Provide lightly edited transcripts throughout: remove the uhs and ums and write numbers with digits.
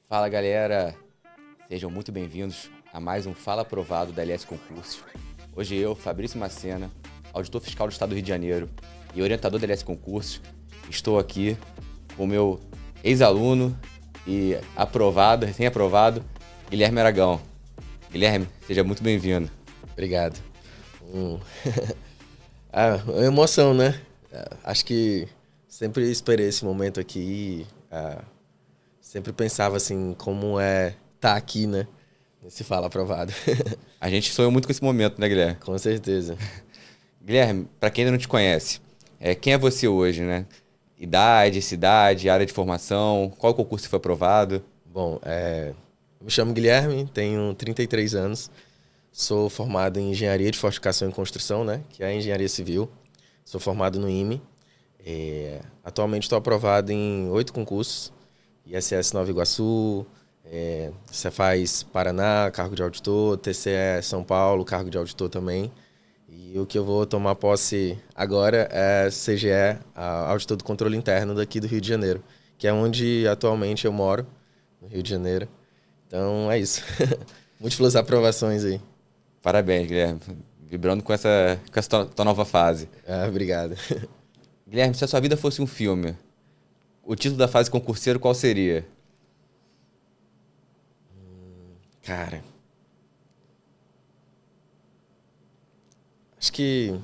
Fala galera, sejam muito bem-vindos a mais um Fala Aprovado da LS Concursos. Hoje eu, Fabrício Macena, auditor fiscal do Estado do Rio de Janeiro e orientador da LS Concursos, estou aqui com o meu ex-aluno e aprovado, recém-aprovado, Guilherme Aragão. Guilherme, seja muito bem-vindo. Obrigado. Uma emoção, né? Acho que sempre esperei esse momento aqui. Sempre pensava assim, como é estar aqui, né? Nesse Fala Aprovado. A gente sonhou muito com esse momento, né, Guilherme? Com certeza. Guilherme, para quem ainda não te conhece, quem é você hoje, né? Idade, cidade, área de formação, qual concurso você foi aprovado? Bom, eu me chamo Guilherme, tenho 33 anos, sou formado em Engenharia de Fortificação e Construção, né? Que é a Engenharia Civil. Sou formado no IME. Atualmente estou aprovado em 8 concursos. ISS Nova Iguaçu, Cefaz Paraná, cargo de auditor, TCE São Paulo, cargo de auditor também. E o que eu vou tomar posse agora é CGE, auditor do controle interno daqui do Rio de Janeiro, que é onde atualmente eu moro, no Rio de Janeiro. Então é isso. Múltiplas aprovações aí. Parabéns, Guilherme. Vibrando com essa tua nova fase. Obrigado. Guilherme, se a sua vida fosse um filme, o título da fase concurseiro qual seria? Cara, acho que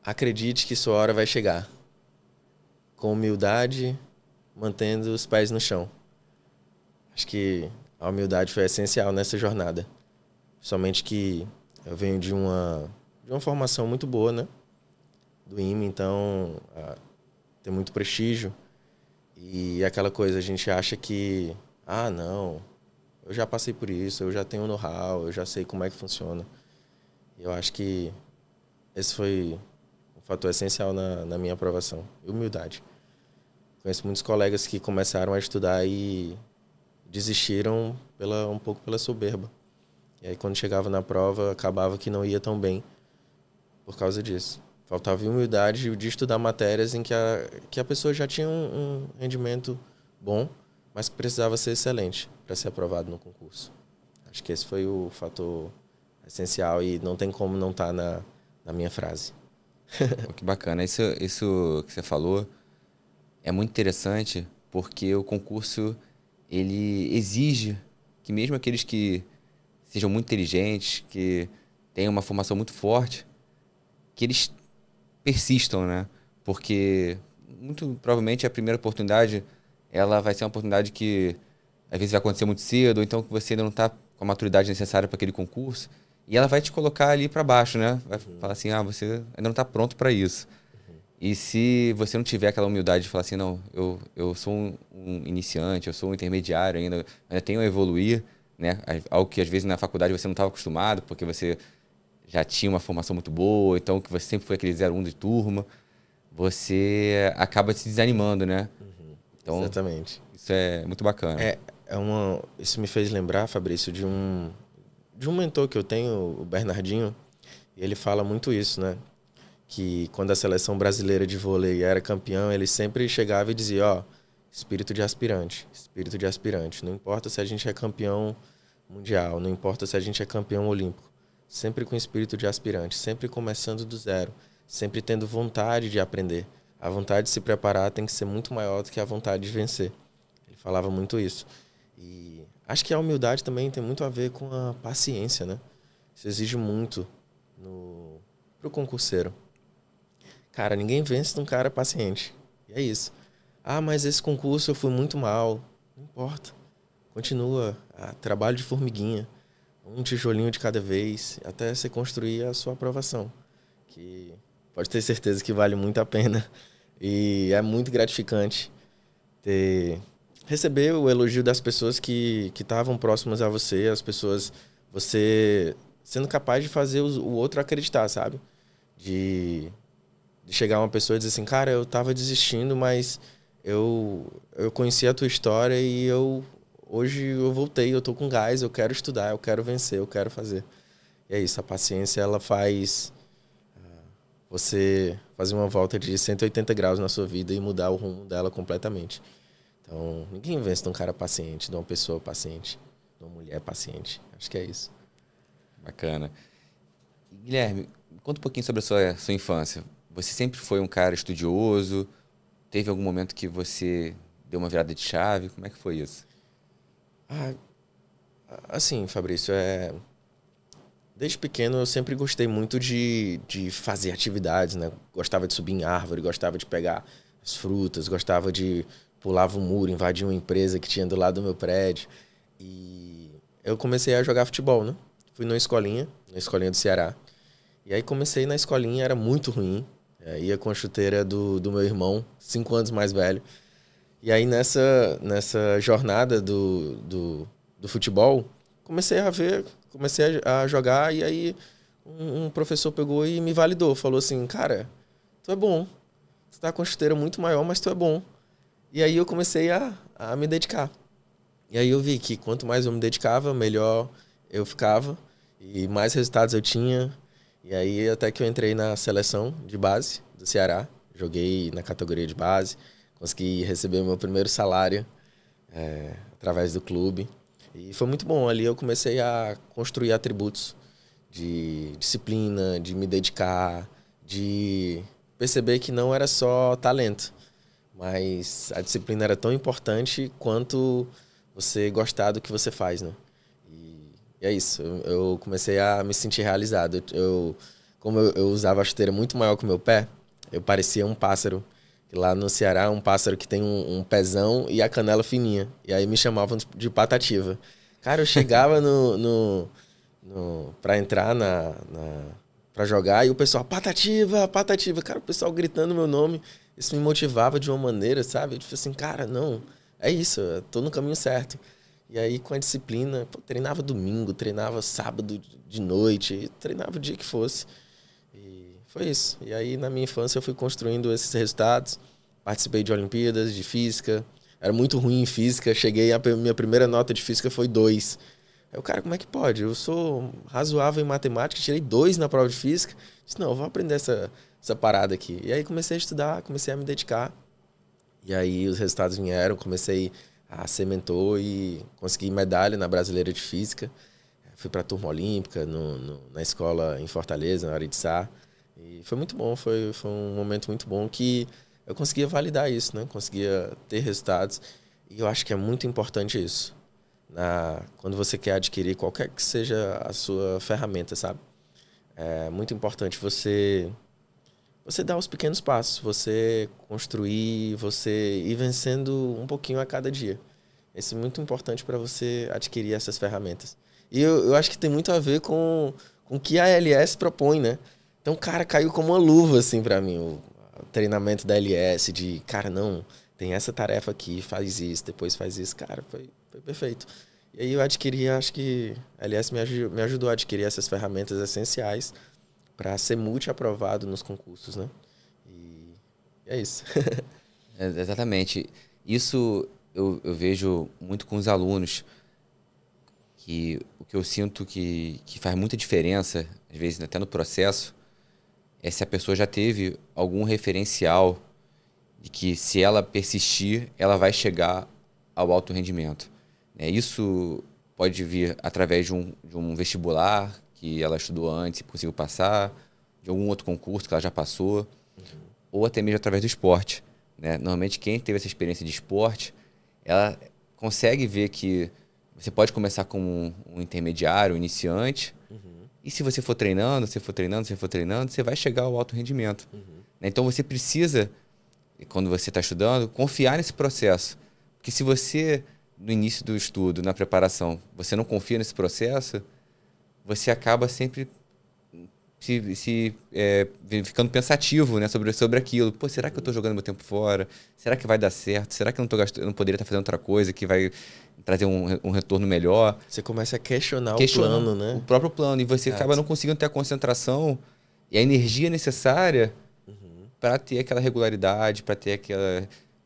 acredite que sua hora vai chegar. Com humildade, mantendo os pés no chão. Acho que a humildade foi essencial nessa jornada. Somente que eu venho de uma formação muito boa, né? Do IME, então tem muito prestígio. E aquela coisa, a gente acha que, não, eu já passei por isso, eu já tenho know-how, eu já sei como é que funciona. E eu acho que esse foi um fator essencial na minha aprovação. Humildade. Conheço muitos colegas que começaram a estudar e desistiram um pouco pela soberba. E aí quando chegava na prova, acabava que não ia tão bem por causa disso. Faltava humildade de estudar matérias em que a pessoa já tinha um rendimento bom, mas que precisava ser excelente para ser aprovado no concurso. Acho que esse foi o fator essencial e não tem como não estar na minha frase. Pô, que bacana. Isso que você falou é muito interessante porque o concurso ele exige que mesmo aqueles que sejam muito inteligentes, que tenham uma formação muito forte, que eles persistam, né? Porque muito provavelmente a primeira oportunidade ela vai ser uma oportunidade que às vezes vai acontecer muito cedo, ou então que você ainda não está com a maturidade necessária para aquele concurso, e ela vai te colocar ali para baixo, né? Vai falar assim, você ainda não está pronto para isso. E se você não tiver aquela humildade de falar assim, não, eu sou um iniciante, eu sou um intermediário ainda tenho a evoluir, né? Algo que às vezes na faculdade você não estava acostumado, porque você já tinha uma formação muito boa, então que você sempre foi aquele 01 de turma, você acaba se desanimando, né? Então, Exatamente. isso é muito bacana. Isso me fez lembrar, Fabrício, de um mentor que eu tenho, o Bernardinho, e ele fala muito isso, né? Que quando a seleção brasileira de vôlei era campeão, ele sempre chegava e dizia, espírito de aspirante, espírito de aspirante. Não importa se a gente é campeão mundial, não importa se a gente é campeão olímpico. Sempre com espírito de aspirante, sempre começando do zero, sempre tendo vontade de aprender. A vontade de se preparar tem que ser muito maior do que a vontade de vencer. Ele falava muito isso. E acho que a humildade também tem muito a ver com a paciência, né? Isso exige muito pro concurseiro. Cara, ninguém vence de um cara paciente. E é isso. Mas esse concurso eu fui muito mal. Não importa. Continua. Trabalho de formiguinha. Um tijolinho de cada vez, até você construir a sua aprovação. Que pode ter certeza que vale muito a pena. E é muito gratificante receber o elogio das pessoas que estavam próximas a você, as pessoas, você sendo capaz de fazer o outro acreditar, sabe? De chegar uma pessoa e dizer assim, cara, eu tava desistindo, mas eu conheci a tua história e hoje eu voltei, eu tô com gás, eu quero estudar, eu quero vencer, eu quero fazer. E é isso, a paciência, ela faz você fazer uma volta de 180 graus na sua vida e mudar o rumo dela completamente. Então, ninguém vence de um cara paciente, de uma pessoa paciente, de uma mulher paciente. Acho que é isso. Bacana. Guilherme, conta um pouquinho sobre a sua infância. Você sempre foi um cara estudioso? Teve algum momento que você deu uma virada de chave? Como é que foi isso? Ah, assim, Fabrício, desde pequeno eu sempre gostei muito de fazer atividades, né? Gostava de subir em árvore, gostava de pegar as frutas, gostava de pular o muro, invadir uma empresa que tinha do lado do meu prédio. E eu comecei a jogar futebol, né? Fui na escolinha do Ceará. E aí comecei na escolinha, era muito ruim. Ia com a chuteira do meu irmão, 5 anos mais velho. E aí nessa jornada do futebol, comecei a jogar e aí um professor pegou e me validou. Falou assim, cara, tu é bom. Tu tá com a chuteira muito maior, mas tu é bom. E aí eu comecei a me dedicar. E aí eu vi que quanto mais eu me dedicava, melhor eu ficava e mais resultados eu tinha. E aí até que eu entrei na seleção de base do Ceará. Joguei na categoria de base. Consegui receber o meu primeiro salário através do clube. E foi muito bom. Ali eu comecei a construir atributos de disciplina, de me dedicar, de perceber que não era só talento, mas a disciplina era tão importante quanto você gostar do que você faz, né? E é isso. Eu comecei a me sentir realizado. Como eu usava a chuteira muito maior que o meu pé, eu parecia um pássaro. E lá no Ceará, é um pássaro que tem um pezão e a canela fininha. E aí me chamavam de Patativa. Cara, eu chegava pra entrar pra jogar e o pessoal, Patativa, Patativa. Cara, o pessoal gritando meu nome. Isso me motivava de uma maneira, sabe? Eu disse assim, cara, não, é isso, eu tô no caminho certo. E aí, com a disciplina, pô, treinava domingo, treinava sábado de noite, treinava o dia que fosse. E foi isso. E aí, na minha infância, eu fui construindo esses resultados. Participei de Olimpíadas, de física. Era muito ruim em física. Minha primeira nota de física foi 2. Aí o cara, como é que pode? Eu sou razoável em matemática, tirei 2 na prova de física. Disse, não, eu vou aprender essa parada aqui. E aí comecei a estudar, comecei a me dedicar. E aí os resultados vieram, comecei a ser mentor e consegui medalha na Brasileira de Física. Fui para a turma olímpica na escola em Fortaleza, na Aritzá. E foi muito bom, foi um momento muito bom que eu conseguia validar isso, né? Conseguia ter resultados. E eu acho que é muito importante isso. Quando você quer adquirir qualquer que seja a sua ferramenta, sabe? É muito importante você dar os pequenos passos, você construir, você ir vencendo um pouquinho a cada dia. Isso é muito importante para você adquirir essas ferramentas. E eu acho que tem muito a ver com o que a LS propõe, né? Então, cara, caiu como uma luva, assim, para mim, o treinamento da LS, de, cara, não, tem essa tarefa aqui, faz isso, depois faz isso. Cara, foi perfeito. E aí eu adquiri, acho que a LS me ajudou a adquirir essas ferramentas essenciais para ser multi-aprovado nos concursos, né? E é isso. Exatamente. Isso eu vejo muito com os alunos, que o que eu sinto que faz muita diferença, às vezes até no processo, é se a pessoa já teve algum referencial de que se ela persistir, ela vai chegar ao alto rendimento. Isso pode vir através de um vestibular que ela estudou antes e conseguiu passar, de algum outro concurso que ela já passou, ou até mesmo através do esporte. Normalmente, quem teve essa experiência de esporte, ela consegue ver que você pode começar como um intermediário, um iniciante, e se você for treinando, você vai chegar ao alto rendimento. Então, você precisa, quando você está estudando, confiar nesse processo. Porque se você, no início do estudo, na preparação, você não confia nesse processo, você acaba sempre ficando pensativo, né, sobre aquilo. Pô, será que eu estou jogando meu tempo fora? Será que vai dar certo? Será que eu não poderia estar fazendo outra coisa que vai trazer um retorno melhor? Você começa a questionar o plano, né? O próprio plano. E você acaba não conseguindo ter a concentração e a energia necessária para ter aquela regularidade, para ter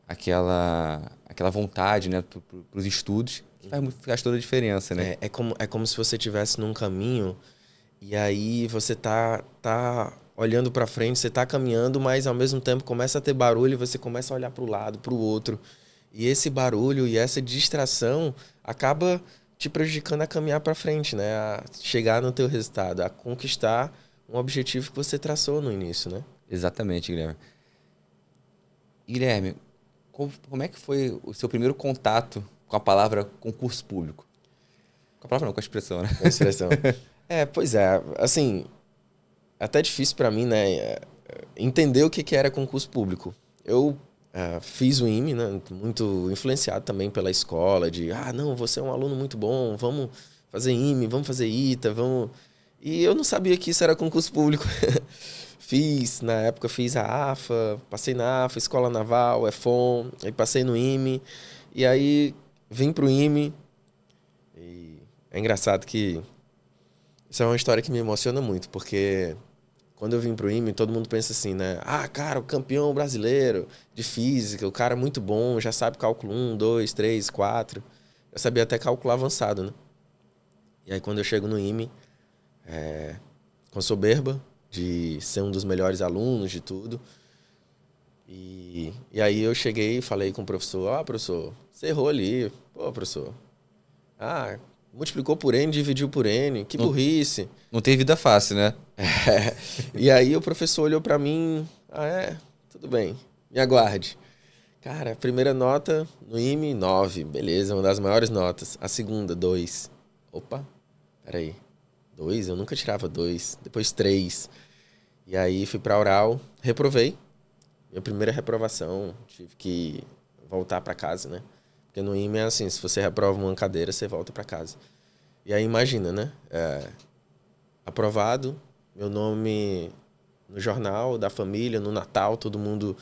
aquela vontade, né, para os estudos, que faz toda a diferença, né? É como se você estivesse num caminho e aí você tá olhando para frente, você tá caminhando, mas ao mesmo tempo começa a ter barulho e você começa a olhar para o lado, para o outro. E esse barulho e essa distração acaba te prejudicando a caminhar para frente, né? A chegar no teu resultado, a conquistar um objetivo que você traçou no início, né? Exatamente, Guilherme. Guilherme, como é que foi o seu primeiro contato com a palavra concurso público? Com a palavra não, com a expressão, né? A expressão. Pois é, assim, é até difícil para mim, né, entender o que que era concurso público. Eu fiz o IME, né, muito influenciado também pela escola, de, não, você é um aluno muito bom, vamos fazer IME, vamos fazer ITA, vamos... E eu não sabia que isso era concurso público. Na época fiz a AFA, passei na AFA, Escola Naval, EFON, aí passei no IME, e aí vim pro IME, e é engraçado que isso é uma história que me emociona muito, porque quando eu vim pro IME, todo mundo pensa assim, né? Cara, o campeão brasileiro de física, o cara é muito bom, já sabe cálculo 1, 2, 3, 4. Eu sabia até cálculo avançado, né? E aí quando eu chego no IME, com soberba de ser um dos melhores alunos de tudo. E aí eu cheguei e falei com o professor, professor, você errou ali. Pô, professor, multiplicou por N, dividiu por N, que burrice. Não tem vida fácil, né? E aí o professor olhou pra mim, tudo bem, me aguarde. Cara, a primeira nota no IME, 9, beleza, uma das maiores notas. A segunda, 2. Opa, peraí, 2? Eu nunca tirava 2. Depois 3. E aí fui pra oral, reprovei. Minha primeira reprovação, tive que voltar pra casa, né? Porque no IME é assim, se você reprova uma cadeira, você volta pra casa. E aí imagina, né? Aprovado, meu nome no jornal da família, no Natal, todo mundo...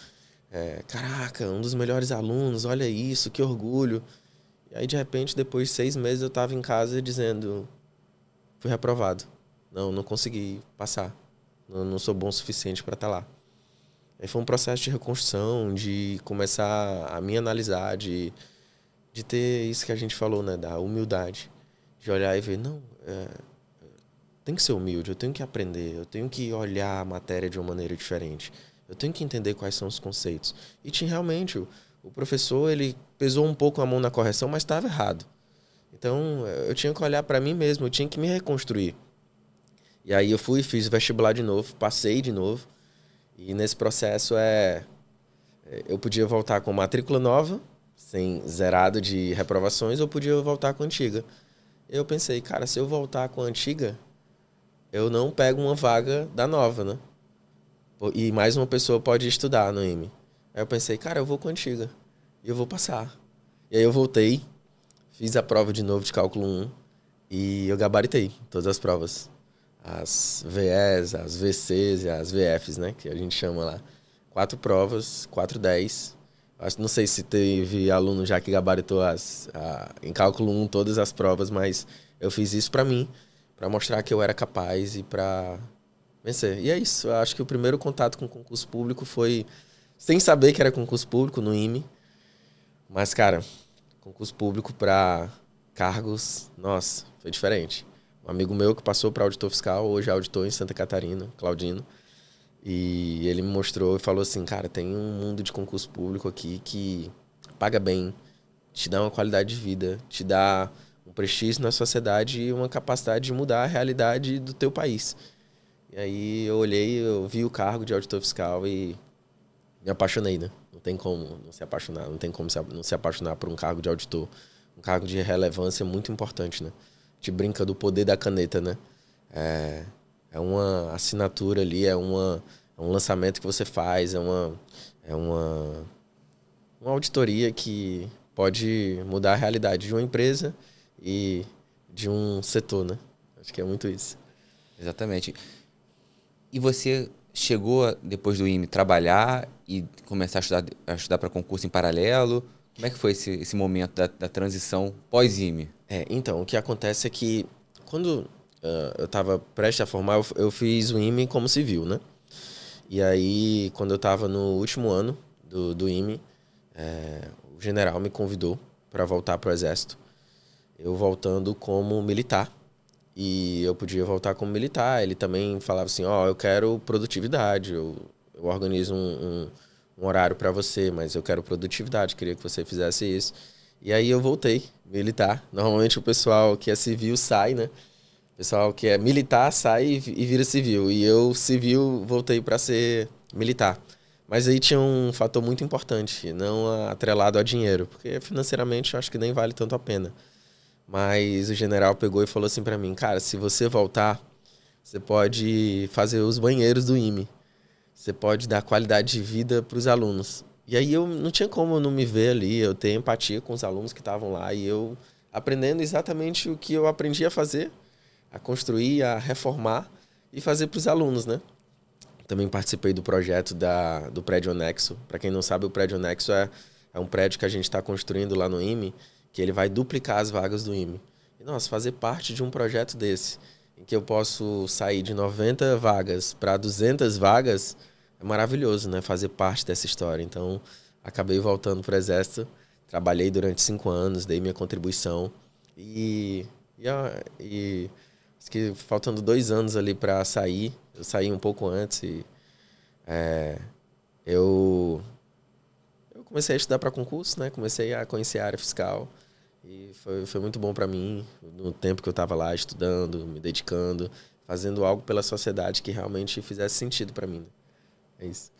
caraca, um dos melhores alunos, olha isso, que orgulho. E aí, de repente, depois de 6 meses, eu tava em casa dizendo... Fui reprovado. Não consegui passar. Não sou bom o suficiente para estar lá. Aí foi um processo de reconstrução, de começar a me analisar, de ter isso que a gente falou, né? Da humildade. De olhar e ver, tem que ser humilde, eu tenho que aprender, eu tenho que olhar a matéria de uma maneira diferente. Eu tenho que entender quais são os conceitos. E realmente, o professor, ele pesou um pouco a mão na correção, mas estava errado. Então, eu tinha que olhar para mim mesmo, eu tinha que me reconstruir. E aí eu fui, fiz vestibular de novo, passei de novo. E nesse processo eu podia voltar com matrícula nova, sem zerado de reprovações, ou podia voltar com a antiga. Eu pensei, cara, se eu voltar com a antiga, eu não pego uma vaga da nova, né? E mais uma pessoa pode estudar no IME. Aí eu pensei, cara, eu vou com a antiga. E eu vou passar. E aí eu voltei, fiz a prova de novo de cálculo 1 e eu gabaritei todas as provas. As VEs, as VCs e as VFs, né? Que a gente chama lá. 4 provas, 4 10. Não sei se teve aluno já que gabaritou em cálculo 1 todas as provas, mas eu fiz isso pra mim, pra mostrar que eu era capaz e pra vencer. E é isso. Eu acho que o primeiro contato com o concurso público foi sem saber que era concurso público no IME. Mas, cara, concurso público pra cargos, nossa, foi diferente. Um amigo meu que passou para auditor fiscal, hoje é auditor em Santa Catarina, Claudino. E ele me mostrou e falou assim, cara, tem um mundo de concurso público aqui que paga bem, te dá uma qualidade de vida, te dá um prestígio na sociedade e uma capacidade de mudar a realidade do teu país. E aí eu olhei, eu vi o cargo de auditor fiscal e me apaixonei, né? Não tem como não se apaixonar, não tem como não se apaixonar por um cargo de auditor. Um cargo de relevância muito importante, né? A gente brinca do poder da caneta, né? É uma assinatura ali, é um lançamento que você faz, é uma auditoria que pode mudar a realidade de uma empresa e de um setor, né? Acho que é muito isso. Exatamente. E você chegou, depois do IME, trabalhar e começar a estudar para concurso em paralelo? Como é que foi esse momento da transição pós-IME? Então, o que acontece é que quando eu estava prestes a formar, eu fiz o IME como civil, né? E aí, quando eu estava no último ano do IME, o general me convidou para voltar para o Exército. Eu voltando como militar. E eu podia voltar como militar. Ele também falava assim, eu quero produtividade. Eu organizo um um horário para você, mas eu quero produtividade, queria que você fizesse isso. E aí eu voltei militar. Normalmente o pessoal que é civil sai, né? O pessoal que é militar sai e vira civil. E eu, civil, voltei para ser militar. Mas aí tinha um fator muito importante, não atrelado a dinheiro, porque financeiramente eu acho que nem vale tanto a pena. Mas o general pegou e falou assim para mim, cara, se você voltar, você pode fazer os banheiros do IME. Você pode dar qualidade de vida para os alunos. E aí eu não tinha como não me ver ali, eu ter empatia com os alunos que estavam lá e eu aprendendo exatamente o que eu aprendi a fazer, a construir, a reformar e fazer para os alunos, né? Também participei do projeto do prédio anexo. Para quem não sabe, o prédio anexo é um prédio que a gente está construindo lá no IME, que ele vai duplicar as vagas do IME. E, nossa, fazer parte de um projeto desse, em que eu posso sair de 90 vagas para 200 vagas, é maravilhoso, né? Fazer parte dessa história. Então, acabei voltando para o Exército, trabalhei durante 5 anos, dei minha contribuição e acho que faltando 2 anos ali para sair, eu saí um pouco antes e eu comecei a estudar para concurso, né? Comecei a conhecer a área fiscal e foi muito bom para mim no tempo que eu estava lá estudando, me dedicando, fazendo algo pela sociedade que realmente fizesse sentido para mim. Né? É isso.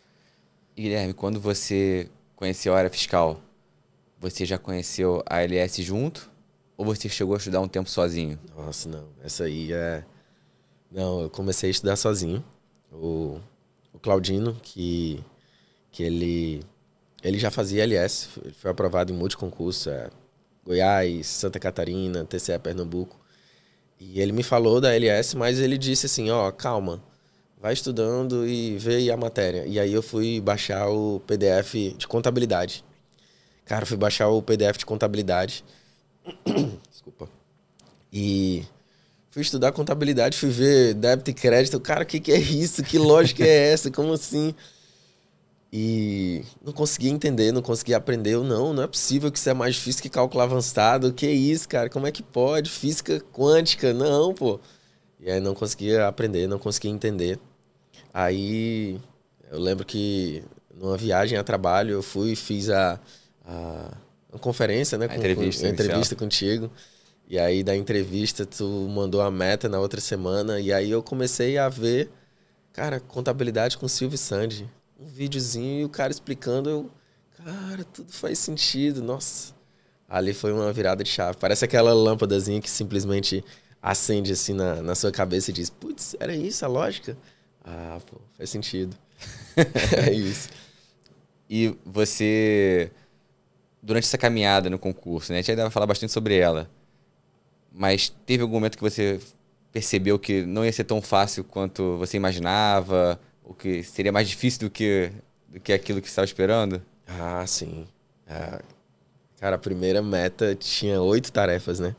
E, Guilherme, quando você conheceu a área fiscal, você já conheceu a ALS junto? Ou você chegou a estudar um tempo sozinho? Nossa, não. Essa aí é... Não, eu comecei a estudar sozinho. O Claudino, que ele já fazia LS, ele foi aprovado em multiconcurso, Goiás, Santa Catarina, TCE Pernambuco. E ele me falou da LS, mas ele disse assim, ó, calma, vai estudando e vê aí a matéria. E aí eu fui baixar o PDF de contabilidade. Cara, fui baixar o PDF de contabilidade. Desculpa. E fui estudar contabilidade, fui ver débito e crédito. Cara, o que é isso? Que lógica é essa? Como assim? E não conseguia entender, não conseguia aprender. Eu, não é possível que isso é mais difícil que cálculo avançado. Que isso, cara? Como é que pode? Física quântica? Não, pô. E aí não conseguia aprender, não conseguia entender. Aí eu lembro que numa viagem a trabalho eu fui e fiz uma conferência, né? A entrevista a entrevista inicial. contigo. E aí da entrevista tu mandou a meta na outra semana. E aí eu comecei a ver, cara, contabilidade com Silvio Sandy. Um videozinho e o cara explicando, cara, tudo faz sentido, nossa. Ali foi uma virada de chave. Parece aquela lâmpadazinha que simplesmente acende assim na sua cabeça e diz, putz, era isso a lógica? Ah, pô, faz sentido. É isso. E você, durante essa caminhada no concurso, né? A gente ainda vai falar bastante sobre ela. Mas teve algum momento que você percebeu que não ia ser tão fácil quanto você imaginava? Ou que seria mais difícil do que aquilo que você estava esperando? Ah, sim. Cara, a primeira meta tinha 8 tarefas, né?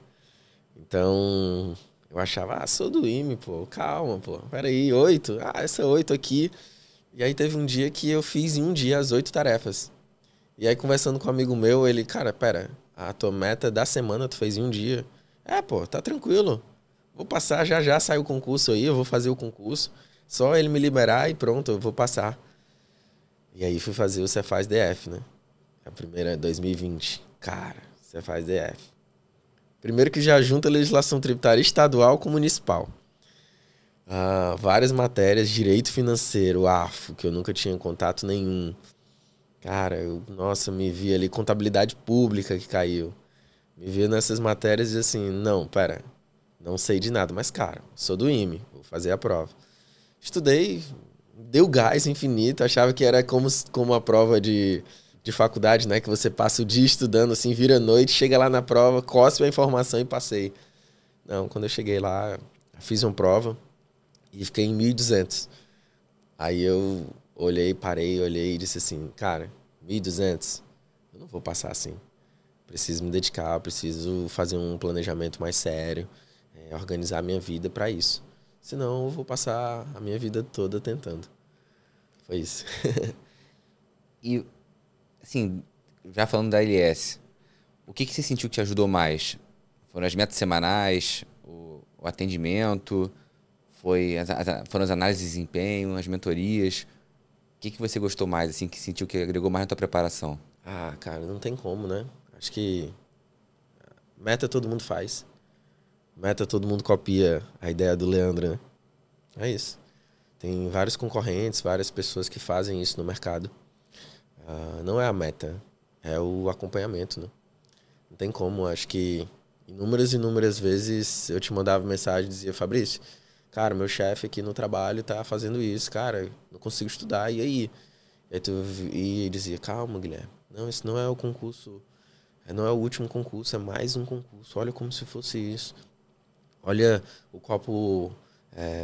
Então, eu achava, sou do IME, pô, calma, pô, peraí, 8? Essa 8 aqui. E aí teve um dia que eu fiz em um dia as 8 tarefas. E aí, conversando com um amigo meu, ele, cara, pera, a tua meta da semana tu fez em um dia. Pô, tá tranquilo. Vou passar, já já sai o concurso aí, eu vou fazer o concurso. Só ele me liberar e pronto, eu vou passar. E aí fui fazer o Cefaz DF, né? A primeira é 2020. Cara, Cefaz DF. Primeiro que já junta a legislação tributária estadual com municipal. Várias matérias, direito financeiro, AFO, que eu nunca tinha contato nenhum. Cara, nossa, me vi ali, contabilidade pública que caiu. Me vi nessas matérias e assim, não, pera, não sei de nada, mas cara, sou do IME, vou fazer a prova. Estudei, deu gás infinito, achava que era como a prova de faculdade, né? Que você passa o dia estudando, assim, vira noite, chega lá na prova, cospe a informação e passei. Não, quando eu cheguei lá, fiz uma prova e fiquei em 1.200. Aí eu olhei e disse assim, cara, 1.200, eu não vou passar assim. Preciso me dedicar, preciso fazer um planejamento mais sério, organizar a minha vida para isso. Senão eu vou passar a minha vida toda tentando. Foi isso. E, assim, já falando da LS, o que você sentiu que te ajudou mais? Foram as metas semanais, o atendimento, foram as análises de desempenho, as mentorias? que você gostou mais, assim, que sentiu que agregou mais na tua preparação? Ah, cara, não tem como, né? Acho que meta todo mundo faz. Meta todo mundo copia a ideia do Leandro, né? É isso. Tem vários concorrentes, várias pessoas que fazem isso no mercado. Não é a meta, é o acompanhamento, né? Não tem como, acho que inúmeras e inúmeras vezes eu te mandava mensagem e dizia, Fabrício, cara, meu chefe aqui no trabalho tá fazendo isso, cara, não consigo estudar, e aí? E dizia, calma, Guilherme, não, isso não é o concurso, não é o último concurso, é mais um concurso, olha como se fosse isso. Olha o copo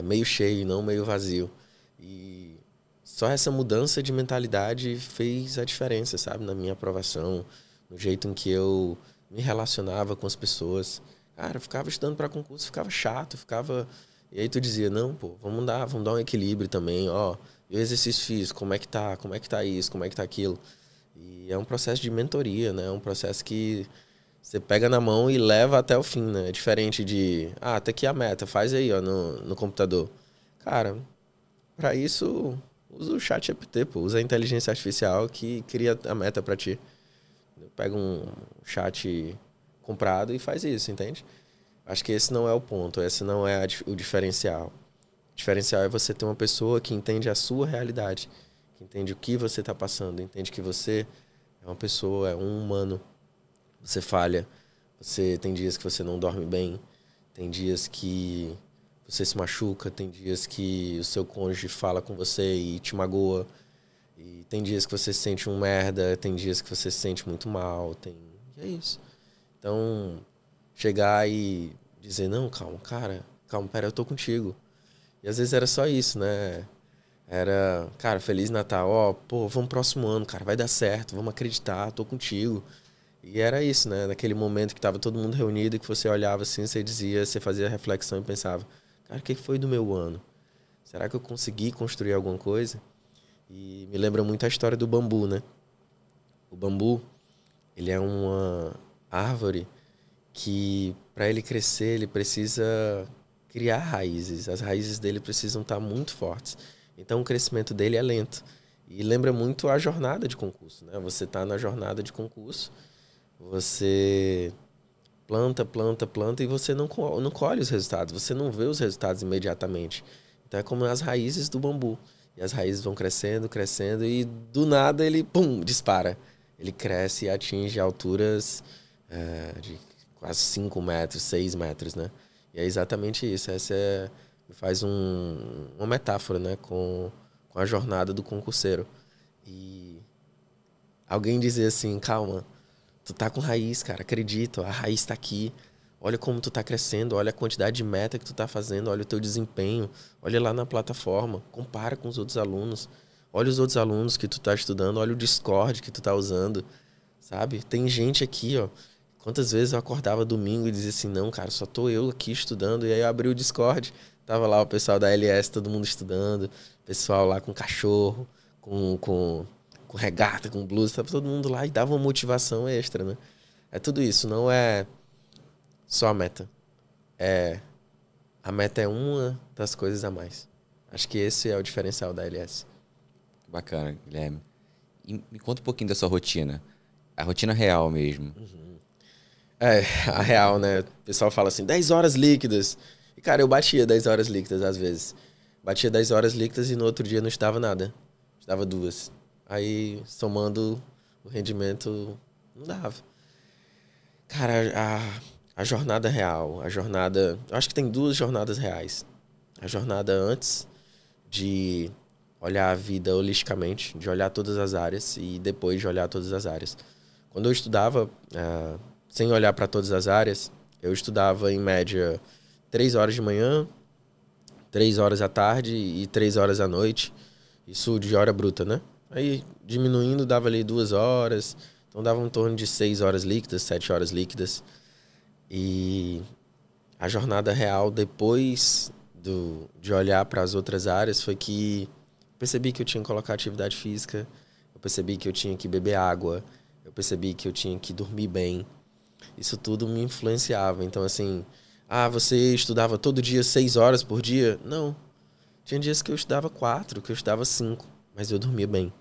meio cheio, não meio vazio. E só essa mudança de mentalidade fez a diferença, sabe? Na minha aprovação, no jeito em que eu me relacionava com as pessoas. Cara, eu ficava estudando para concurso, ficava chato, ficava... E aí tu dizia, não, pô, vamos dar um equilíbrio também, ó. E o exercício físico, como é que tá? Como é que tá isso? Como é que tá aquilo? E é um processo de mentoria, né? É um processo que você pega na mão e leva até o fim, né? É diferente de, tá aqui a meta, faz aí, ó, no computador. Cara, para isso, usa o chat GPT, pô. Usa a inteligência artificial que cria a meta para ti. Pega um chat comprado e faz isso, entende? Acho que esse não é o ponto, esse não é o diferencial. O diferencial é você ter uma pessoa que entende a sua realidade, que entende o que você está passando, entende que você é uma pessoa, é um humano. Você falha, você tem dias que você não dorme bem, tem dias que você se machuca, tem dias que o seu cônjuge fala com você e te magoa, e tem dias que você se sente um merda, tem dias que você se sente muito mal, e é isso. Então, chegar e dizer, não, calma, cara, calma, pera, eu tô contigo. E às vezes era só isso, né? Era, cara, Feliz Natal, ó, pô, vamos próximo ano, cara, vai dar certo, vamos acreditar, tô contigo. E era isso, né? Naquele momento que tava todo mundo reunido e que você olhava assim, você dizia, você fazia a reflexão e pensava, cara, o que foi do meu ano? Será que eu consegui construir alguma coisa? E me lembra muito a história do bambu, né? O bambu, ele é uma árvore que, para ele crescer, ele precisa criar raízes. As raízes dele precisam estar muito fortes. Então, o crescimento dele é lento. E lembra muito a jornada de concurso, né? Você está na jornada de concurso, você planta, planta, planta e você não colhe os resultados. Você não vê os resultados imediatamente. Então, é como as raízes do bambu. E as raízes vão crescendo, crescendo e do nada ele, pum, dispara. Ele cresce e atinge alturas de quase 5 metros, 6 metros, né? E é exatamente isso. Essa faz uma metáfora, né? Com a jornada do concurseiro. E alguém dizer assim, calma, tu tá com raiz, cara, acredita, a raiz tá aqui. Olha como tu tá crescendo, olha a quantidade de meta que tu tá fazendo, olha o teu desempenho, olha lá na plataforma, compara com os outros alunos. Olha os outros alunos que tu tá estudando, olha o Discord que tu tá usando, sabe? Tem gente aqui, ó. Quantas vezes eu acordava domingo e dizia assim, não, cara, só tô eu aqui estudando. E aí eu abri o Discord, tava lá o pessoal da LS, todo mundo estudando, pessoal lá com cachorro, com regata, com blusa, tava todo mundo lá e dava uma motivação extra, né? É tudo isso, não é só a meta. A meta é uma das coisas a mais. Acho que esse é o diferencial da LS. Bacana, Guilherme. E me conta um pouquinho da sua rotina. A rotina real mesmo. A real, né? O pessoal fala assim, 10 horas líquidas. E, cara, eu batia 10 horas líquidas às vezes. Batia 10 horas líquidas e no outro dia não estudava nada. Estudava 2. Aí, somando o rendimento, não dava. Cara, a jornada real, eu acho que tem 2 jornadas reais. A jornada antes de olhar a vida holisticamente, de olhar todas as áreas e depois de olhar todas as áreas. Quando eu estudava, sem olhar para todas as áreas, eu estudava em média 3 horas de manhã, 3 horas à tarde e 3 horas à noite. Isso de hora bruta, né? Aí, diminuindo, dava ali 2 horas. Então, dava em torno de 6 horas líquidas, 7 horas líquidas. E a jornada real, depois de olhar para as outras áreas, foi que percebi que eu tinha que colocar atividade física, eu percebi que eu tinha que beber água, eu percebi que eu tinha que dormir bem. Isso tudo me influenciava. Então, assim, você estudava todo dia 6 horas por dia? Não. Tinha dias que eu estudava 4, que eu estudava 5. mas eu dormia bem.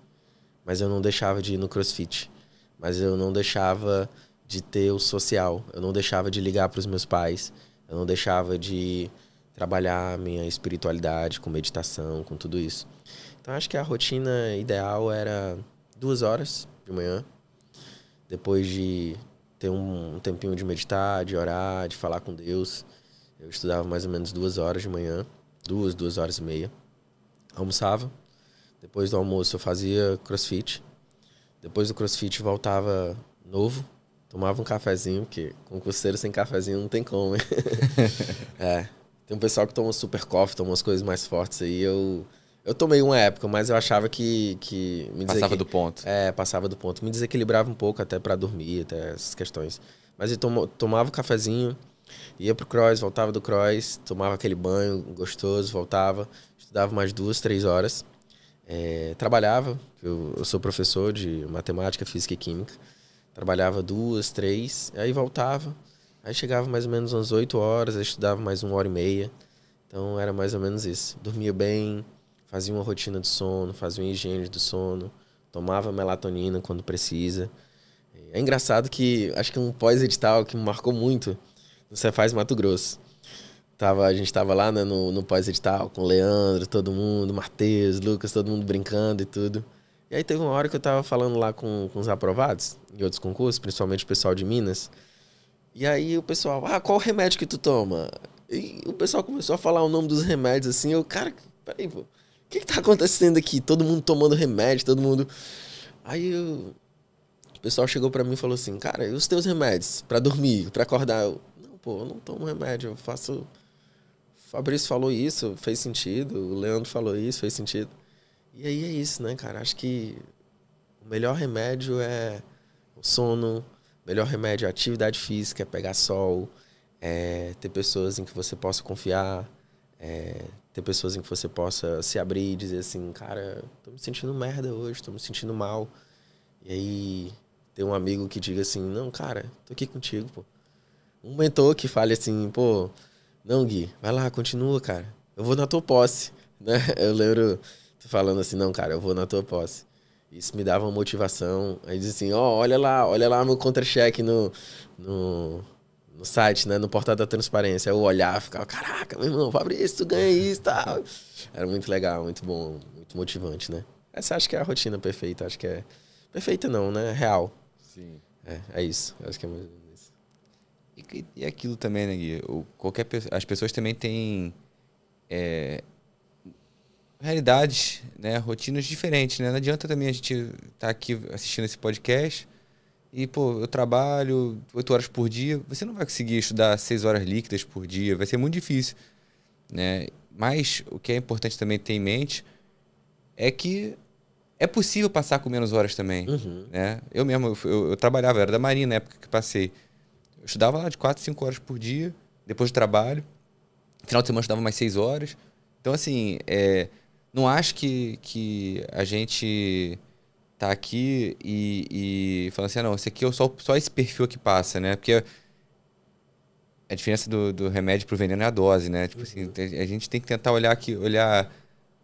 Mas eu não deixava de ir no CrossFit. Mas eu não deixava de ter o social. Eu não deixava de ligar para os meus pais. Eu não deixava de trabalhar a minha espiritualidade com meditação, com tudo isso. Então, acho que a rotina ideal era 2 horas de manhã. Depois de ter um tempinho de meditar, de orar, de falar com Deus. Eu estudava mais ou menos 2 horas de manhã. 2 horas e meia. Almoçava. Depois do almoço eu fazia CrossFit. Depois do CrossFit voltava novo. Tomava um cafezinho, porque concurseiro sem cafezinho não tem como, hein? Tem um pessoal que toma super coffee, toma umas coisas mais fortes aí. Eu tomei uma época, mas eu achava que Passava do ponto. Passava do ponto. Me desequilibrava um pouco até pra dormir, até essas questões. Mas eu tomava o cafezinho, ia pro cross, voltava do cross, tomava aquele banho gostoso, voltava, estudava mais 2, 3 horas. Trabalhava, eu sou professor de matemática, física e química. Trabalhava 2, 3, aí voltava. Aí chegava mais ou menos umas 8 horas, aí estudava mais 1h30. Então era mais ou menos isso. Dormia bem, fazia uma rotina de sono, fazia uma higiene do sono, tomava melatonina quando precisa. É engraçado que acho que um pós-edital que me marcou muito no Cefaz Mato Grosso. A gente tava lá, né, no pós-edital com o Leandro, todo mundo, Matheus, Lucas, todo mundo brincando e tudo. E aí teve uma hora que eu tava falando lá com os aprovados em outros concursos, principalmente o pessoal de Minas. E aí o pessoal, qual remédio que tu toma? E o pessoal começou a falar o nome dos remédios assim. Cara, peraí, pô, o que tá acontecendo aqui? Todo mundo tomando remédio, todo mundo... Aí o pessoal chegou pra mim e falou assim, cara, e os teus remédios pra dormir, pra acordar? Não, pô, eu não tomo remédio, eu faço... O Fabrício falou isso, fez sentido. O Leandro falou isso, fez sentido. E aí é isso, né, cara? Acho que o melhor remédio é o sono, o melhor remédio é a atividade física, é pegar sol, é ter pessoas em que você possa confiar, ter pessoas em que você possa se abrir e dizer assim, cara, tô me sentindo merda hoje, tô me sentindo mal. E aí ter um amigo que diga assim, não, cara, tô aqui contigo, pô. Um mentor que fale assim, pô, não, Gui, vai lá, continua, cara. Eu vou na tua posse, né? Eu lembro falando assim, não, cara, eu vou na tua posse. Isso me dava uma motivação. Aí diz assim, olha lá meu contra-cheque no site, né? No portal da transparência. Eu olhava, ficava, caraca, meu irmão, Fabrício, tu ganha isso e tal. Era muito legal, muito bom, muito motivante, né? Essa acho que é a rotina perfeita, acho que é... Perfeita não, né? Real. Sim. É isso, acho que é mais ou menos isso. E aquilo também, né, Gui? As pessoas também têm realidades, né, rotinas diferentes, né? Não adianta também a gente estar aqui assistindo esse podcast e, pô, eu trabalho 8 horas por dia. Você não vai conseguir estudar 6 horas líquidas por dia, vai ser muito difícil, né? Mas o que é importante também ter em mente é que é possível passar com menos horas também, né? Eu mesmo, eu trabalhava, eu era da Marinha na época que passei. Eu estudava lá de 4, 5 horas por dia, depois do trabalho. Final de semana eu estudava mais 6 horas. Então, assim, não acho que a gente tá aqui e falando assim, não, esse aqui é só esse perfil que passa, né? Porque a diferença do remédio pro veneno é a dose, né? Tipo assim, a gente tem que tentar olhar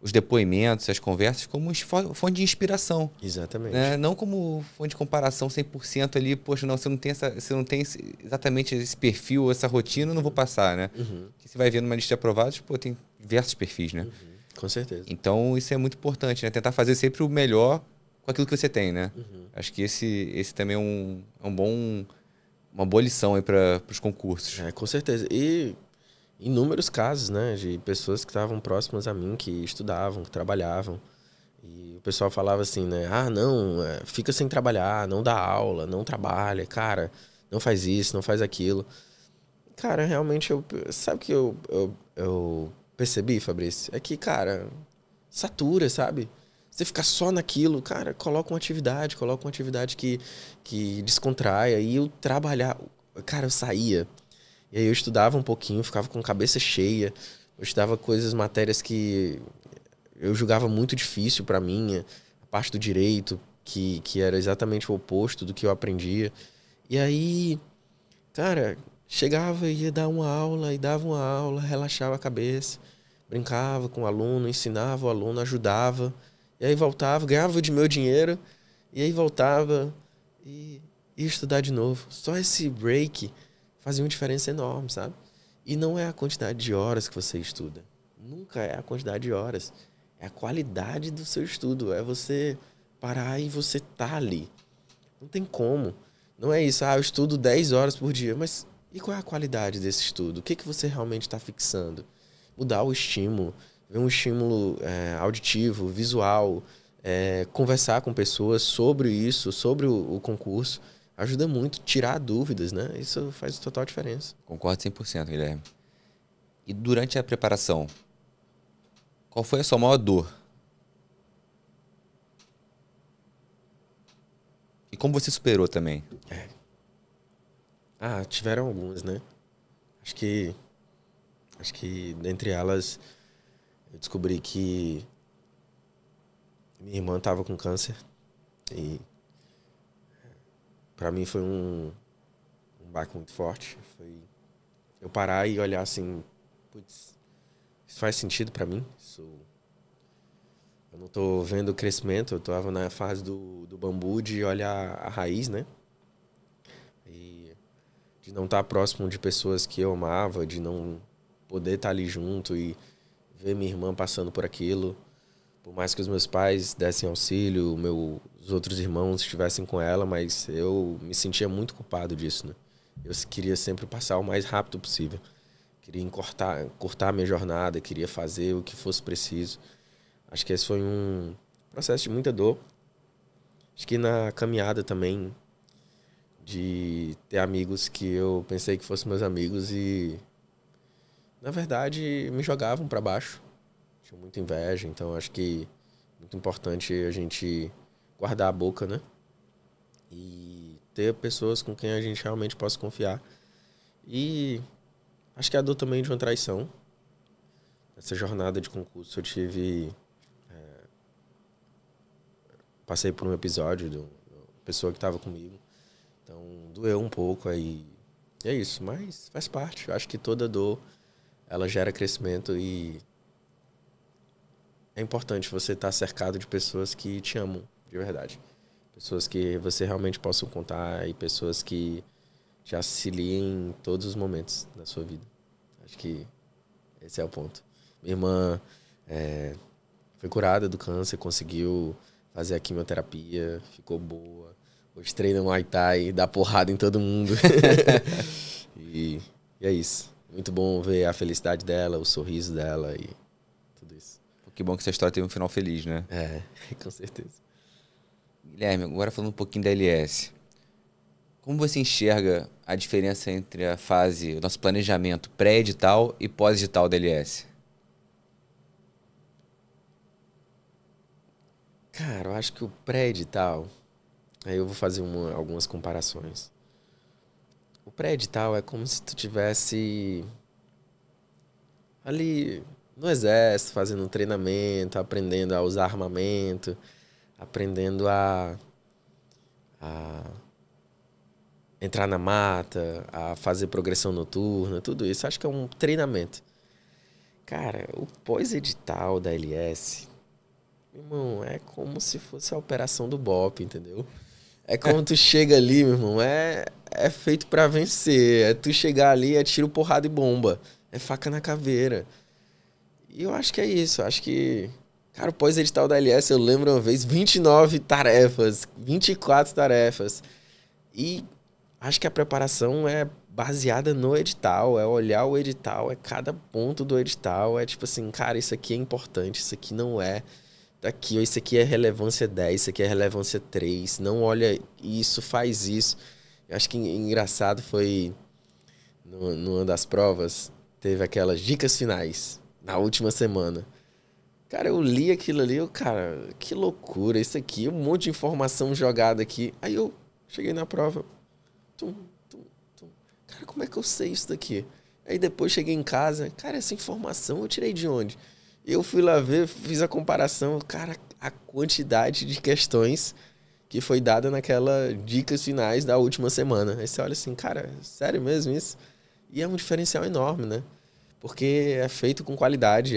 os depoimentos, as conversas como fonte de inspiração. Exatamente. Né? Não como fonte de comparação 100% ali, poxa, não, você não tem exatamente esse perfil, essa rotina, eu não vou passar, né? Porque você vai ver numa lista de aprovados, pô, tem diversos perfis, né? Com certeza. Então, isso é muito importante, né? Tentar fazer sempre o melhor com aquilo que você tem, né? Acho que esse também é uma boa lição aí para os concursos. Com certeza. E inúmeros casos, né, de pessoas que estavam próximas a mim, que estudavam, que trabalhavam. E o pessoal falava assim, né? Não, fica sem trabalhar, não dá aula, não trabalha, cara, não faz isso, não faz aquilo. Cara, realmente, sabe o que eu percebi, Fabrício? É que, cara, satura, sabe? Você ficar só naquilo, cara, coloca uma atividade que descontraia. E eu trabalhar, cara, eu saía. E aí eu estudava um pouquinho, ficava com a cabeça cheia. Eu estudava matérias que eu julgava muito difícil pra mim. A parte do direito, que era exatamente o oposto do que eu aprendia. E aí, cara, chegava e ia dar uma aula, e dava uma aula, relaxava a cabeça, brincava com o aluno, ensinava o aluno, ajudava. E E aí voltava, ganhava de meu dinheiro, e aí voltava e ia estudar de novo. Só esse break fazia uma diferença enorme, sabe? E não é a quantidade de horas que você estuda. Nunca é a quantidade de horas. É a qualidade do seu estudo. É você parar e você tá ali. Não tem como. Não é isso, eu estudo 10 horas por dia. Mas e qual é a qualidade desse estudo? O que, que você realmente está fixando? Mudar o estímulo. Ver um estímulo auditivo, visual. Conversar com pessoas sobre isso, sobre o concurso. Ajuda muito. Tirar dúvidas, né? Isso faz total diferença. Concordo 100%, Guilherme. E durante a preparação, qual foi a sua maior dor? E como você superou também? Tiveram algumas, né? Acho que dentre elas eu descobri que minha irmã estava com câncer e para mim foi um baque muito forte. Foi eu parar e olhar assim, putz, isso faz sentido para mim? Eu não tô vendo o crescimento, eu tava na fase do bambu de olhar a raiz, né? E de não estar próximo de pessoas que eu amava, de não poder estar ali junto e ver minha irmã passando por aquilo. Por mais que os meus pais dessem auxílio, os outros irmãos estivessem com ela, mas eu me sentia muito culpado disso, né? Eu queria sempre passar o mais rápido possível. Queria encurtar a minha jornada, queria fazer o que fosse preciso. Acho que esse foi um processo de muita dor. Acho que na caminhada também, de ter amigos que eu pensei que fossem meus amigos e, na verdade, me jogavam para baixo. Tinha muita inveja, então acho que é muito importante a gente guardar a boca, né? E ter pessoas com quem a gente realmente possa confiar. E acho que a dor também de uma traição. Nessa jornada de concurso eu tive... Passei por um episódio de uma pessoa que estava comigo. Então, doeu um pouco aí. E é isso, mas faz parte. Eu acho que toda dor, ela gera crescimento e é importante você estar cercado de pessoas que te amam, de verdade. Pessoas que você realmente possa contar e pessoas que te auxiliem em todos os momentos da sua vida. Acho que esse é o ponto. Minha irmã foi curada do câncer, conseguiu fazer a quimioterapia, ficou boa. Hoje treina Muay Thai, dá porrada em todo mundo. e é isso. Muito bom ver a felicidade dela, o sorriso dela e tudo isso. Que bom que essa história teve um final feliz, né? Com certeza. Guilherme, agora falando um pouquinho da LS. Como você enxerga a diferença entre o nosso planejamento pré-edital e pós-edital da LS? Cara, eu acho que o pré-edital... Aí eu vou fazer algumas comparações. O pré-edital é como se tu tivesse ali no exército, fazendo um treinamento, aprendendo a usar armamento, aprendendo a entrar na mata, a fazer progressão noturna, tudo isso. Acho que é um treinamento. Cara, o pós-edital da LS, irmão, é como se fosse a operação do BOPE, entendeu? É como tu chega ali, meu irmão, é feito pra vencer. É tu chegar ali, é tiro, porrada e bomba. É faca na caveira. E eu acho que é isso. Acho que, cara, o pós-edital da LS, eu lembro uma vez, 29 tarefas, 24 tarefas. E acho que a preparação é baseada no edital. É olhar o edital, é cada ponto do edital. É tipo assim, cara, isso aqui é importante, isso aqui não é... Aqui, isso aqui é relevância 10, isso aqui é relevância 3. Não olha isso, faz isso. Eu acho que engraçado foi, numa das provas, teve aquelas dicas finais, na última semana. Cara, eu li aquilo ali, cara, que loucura, isso aqui, um monte de informação jogada aqui. Aí eu cheguei na prova, tum. Cara, como é que eu sei isso daqui? Aí depois cheguei em casa, cara, essa informação eu tirei de onde? Eu fui lá ver, fiz a comparação, cara, a quantidade de questões que foi dada naquela dicas finais da última semana. Aí você olha assim, cara, sério mesmo isso? E é um diferencial enorme, né? Porque é feito com qualidade,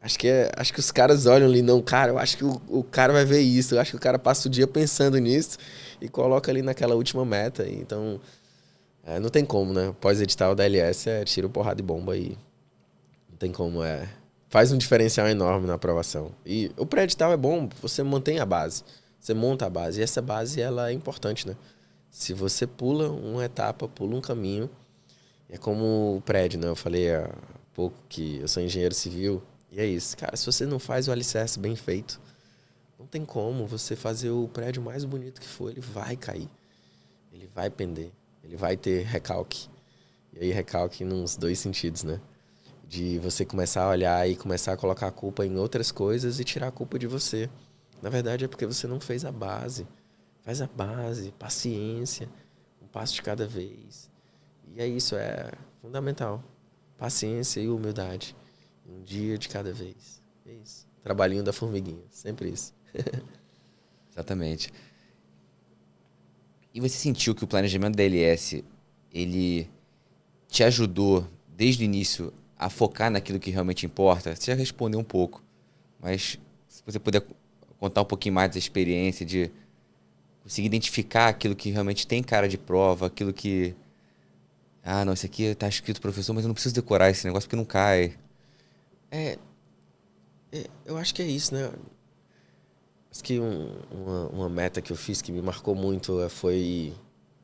Acho que os caras olham ali, não, cara, eu acho que o cara vai ver isso. Eu acho que o cara passa o dia pensando nisso e coloca ali naquela última meta. Então, não tem como, né? Pós-edital da LS é tiro, porrada e bomba aí. Não tem como, faz um diferencial enorme na aprovação. E o pré-edital é bom, você mantém a base. Você monta a base. E essa base, ela é importante, né? Se você pula uma etapa, pula um caminho, é como o prédio, né? Eu falei há pouco que eu sou engenheiro civil. E é isso. Cara, se você não faz o alicerce bem feito, não tem como você fazer o prédio mais bonito que for. Ele vai cair. Ele vai pender. Ele vai ter recalque. E aí recalque nos dois sentidos, né? De você começar a olhar e começar a colocar a culpa em outras coisas e tirar a culpa de você. Na verdade é porque você não fez a base. Faz a base, paciência, um passo de cada vez. E é isso, é fundamental. Paciência e humildade. Um dia de cada vez. É isso. Trabalhinho da formiguinha, sempre isso. Exatamente. E você sentiu que o planejamento da LS, ele te ajudou desde o início a focar naquilo que realmente importa? Você já respondeu um pouco, mas se você puder contar um pouquinho mais dessa experiência de conseguir identificar aquilo que realmente tem cara de prova, aquilo que... Ah, não, isso aqui tá escrito professor, mas eu não preciso decorar esse negócio porque não cai. Eu acho que é isso, né? Acho que uma meta que eu fiz que me marcou muito foi...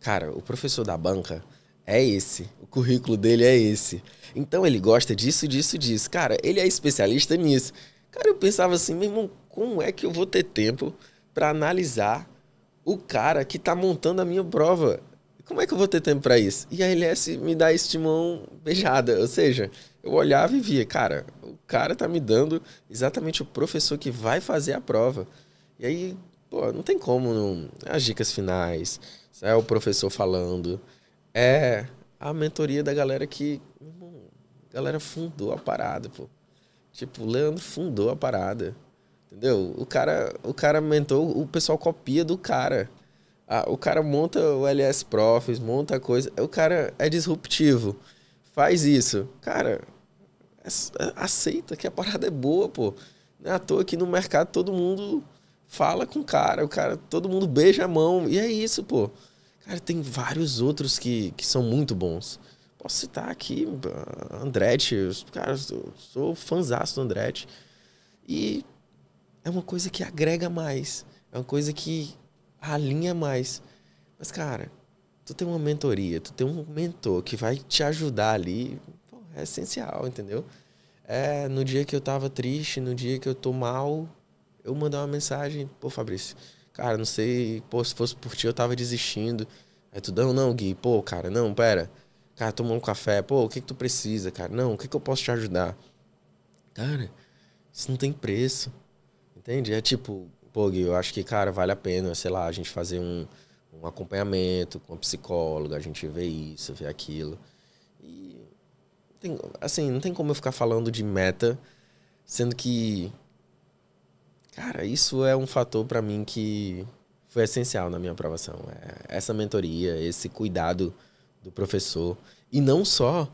Cara, o professor da banca é esse. O currículo dele é esse. Então ele gosta disso, disso, disso. Cara, ele é especialista nisso. Cara, eu pensava assim, meu irmão, como é que eu vou ter tempo para analisar o cara que tá montando a minha prova? Como é que eu vou ter tempo para isso? E a LS me dá isso de mão beijada. Ou seja, eu olhava e via, cara, o cara tá me dando exatamente o professor que vai fazer a prova. E aí, pô, não tem como não... As dicas finais, é o professor falando, é a mentoria da galera que... A galera fundou a parada, pô. Tipo, o Leandro fundou a parada. Entendeu? O cara mentou, o pessoal copia do cara. O cara monta o LS Profs, monta a coisa. O cara é disruptivo. Faz isso. Cara, aceita que a parada é boa, pô. Não é à toa que no mercado todo mundo fala com o cara, todo mundo beija a mão. E é isso, pô. Cara, tem vários outros que são muito bons. Posso citar aqui Andretti. Cara, eu sou fãzaço do Andretti. E é uma coisa que agrega mais. É uma coisa que alinha mais. Mas, cara, tu tem uma mentoria, tu tem um mentor que vai te ajudar ali, pô, é essencial, entendeu? No dia que eu tava triste, no dia que eu tô mal, eu mandar uma mensagem, pô, Fabrício, cara, não sei, pô, se fosse por ti eu tava desistindo. Aí tu, não, Gui, pô, cara, não, pera. Cara, tomar um café, pô, o que que tu precisa, cara? Não, o que que eu posso te ajudar? Cara, isso não tem preço, entende? É tipo, pô, Gui, eu acho que, cara, vale a pena, sei lá, a gente fazer um acompanhamento com a psicóloga, a gente vê isso, vê aquilo. E, assim, não tem como eu ficar falando de meta, sendo que, cara, isso é um fator pra mim que foi essencial na minha aprovação. Essa mentoria, esse cuidado do professor. E não só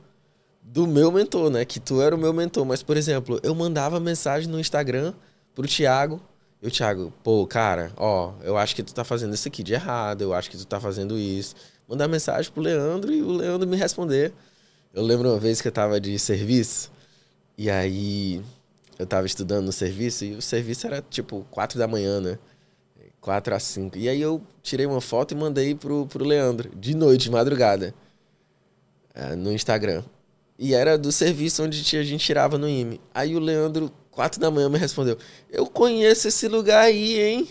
do meu mentor, né? Que tu era o meu mentor. Mas, por exemplo, eu mandava mensagem no Instagram pro Thiago. E o Thiago, pô, cara, ó, eu acho que tu tá fazendo isso aqui de errado. Eu acho que tu tá fazendo isso. Mandar mensagem pro Leandro e o Leandro me responder. Eu lembro uma vez que eu tava de serviço. E aí eu tava estudando no serviço. E o serviço era tipo 4 da manhã, né? 4 a 5. E aí eu tirei uma foto e mandei pro Leandro. De noite, de madrugada. No Instagram. E era do serviço onde a gente tirava no IME. Aí o Leandro, 4 da manhã, me respondeu: eu conheço esse lugar aí, hein?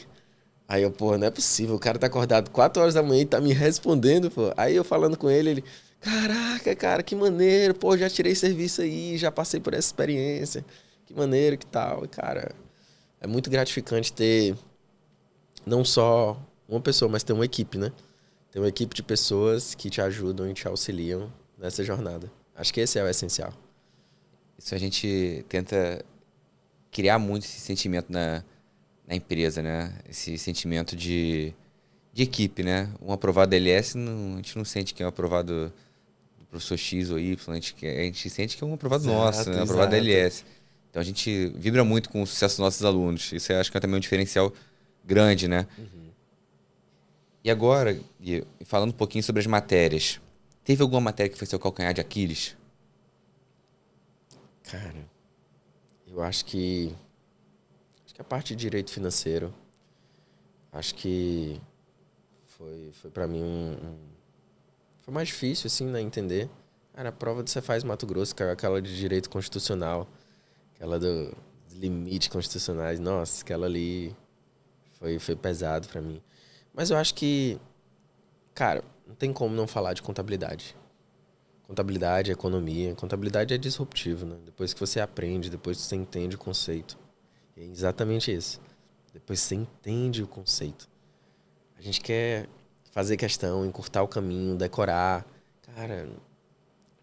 Aí eu, pô, não é possível. O cara tá acordado 4 horas da manhã e tá me respondendo, pô. Aí eu falando com ele, caraca, cara, que maneiro. Pô, já tirei serviço aí, já passei por essa experiência. Que maneiro, que tal. E, cara, é muito gratificante ter não só uma pessoa, mas ter uma equipe, né? Ter uma equipe de pessoas que te ajudam e te auxiliam nessa jornada. Acho que esse é o essencial. Isso a gente tenta criar muito esse sentimento na empresa, né? Esse sentimento de equipe, né? Um aprovado da LS, a gente não sente que é um aprovado do professor X ou Y, a gente sente que é um aprovado nosso, né? Um aprovado da LS. Então a gente vibra muito com o sucesso dos nossos alunos. Isso eu acho que é também um diferencial grande, né? E agora, Gui, falando um pouquinho sobre as matérias. Teve alguma matéria que foi seu calcanhar de Aquiles? Cara, eu acho que a parte de direito financeiro, acho que foi para mim foi mais difícil, assim, né, entender. Cara, a prova que você faz em Mato Grosso, que é aquela de direito constitucional, aquela dos limites constitucionais, nossa, aquela ali foi pesado para mim. Mas eu acho que, cara, não tem como não falar de contabilidade. Contabilidade, economia. Contabilidade é disruptivo, né? Depois que você aprende, depois que você entende o conceito. É exatamente isso. Depois que você entende o conceito. A gente quer fazer questão, encurtar o caminho, decorar. Cara,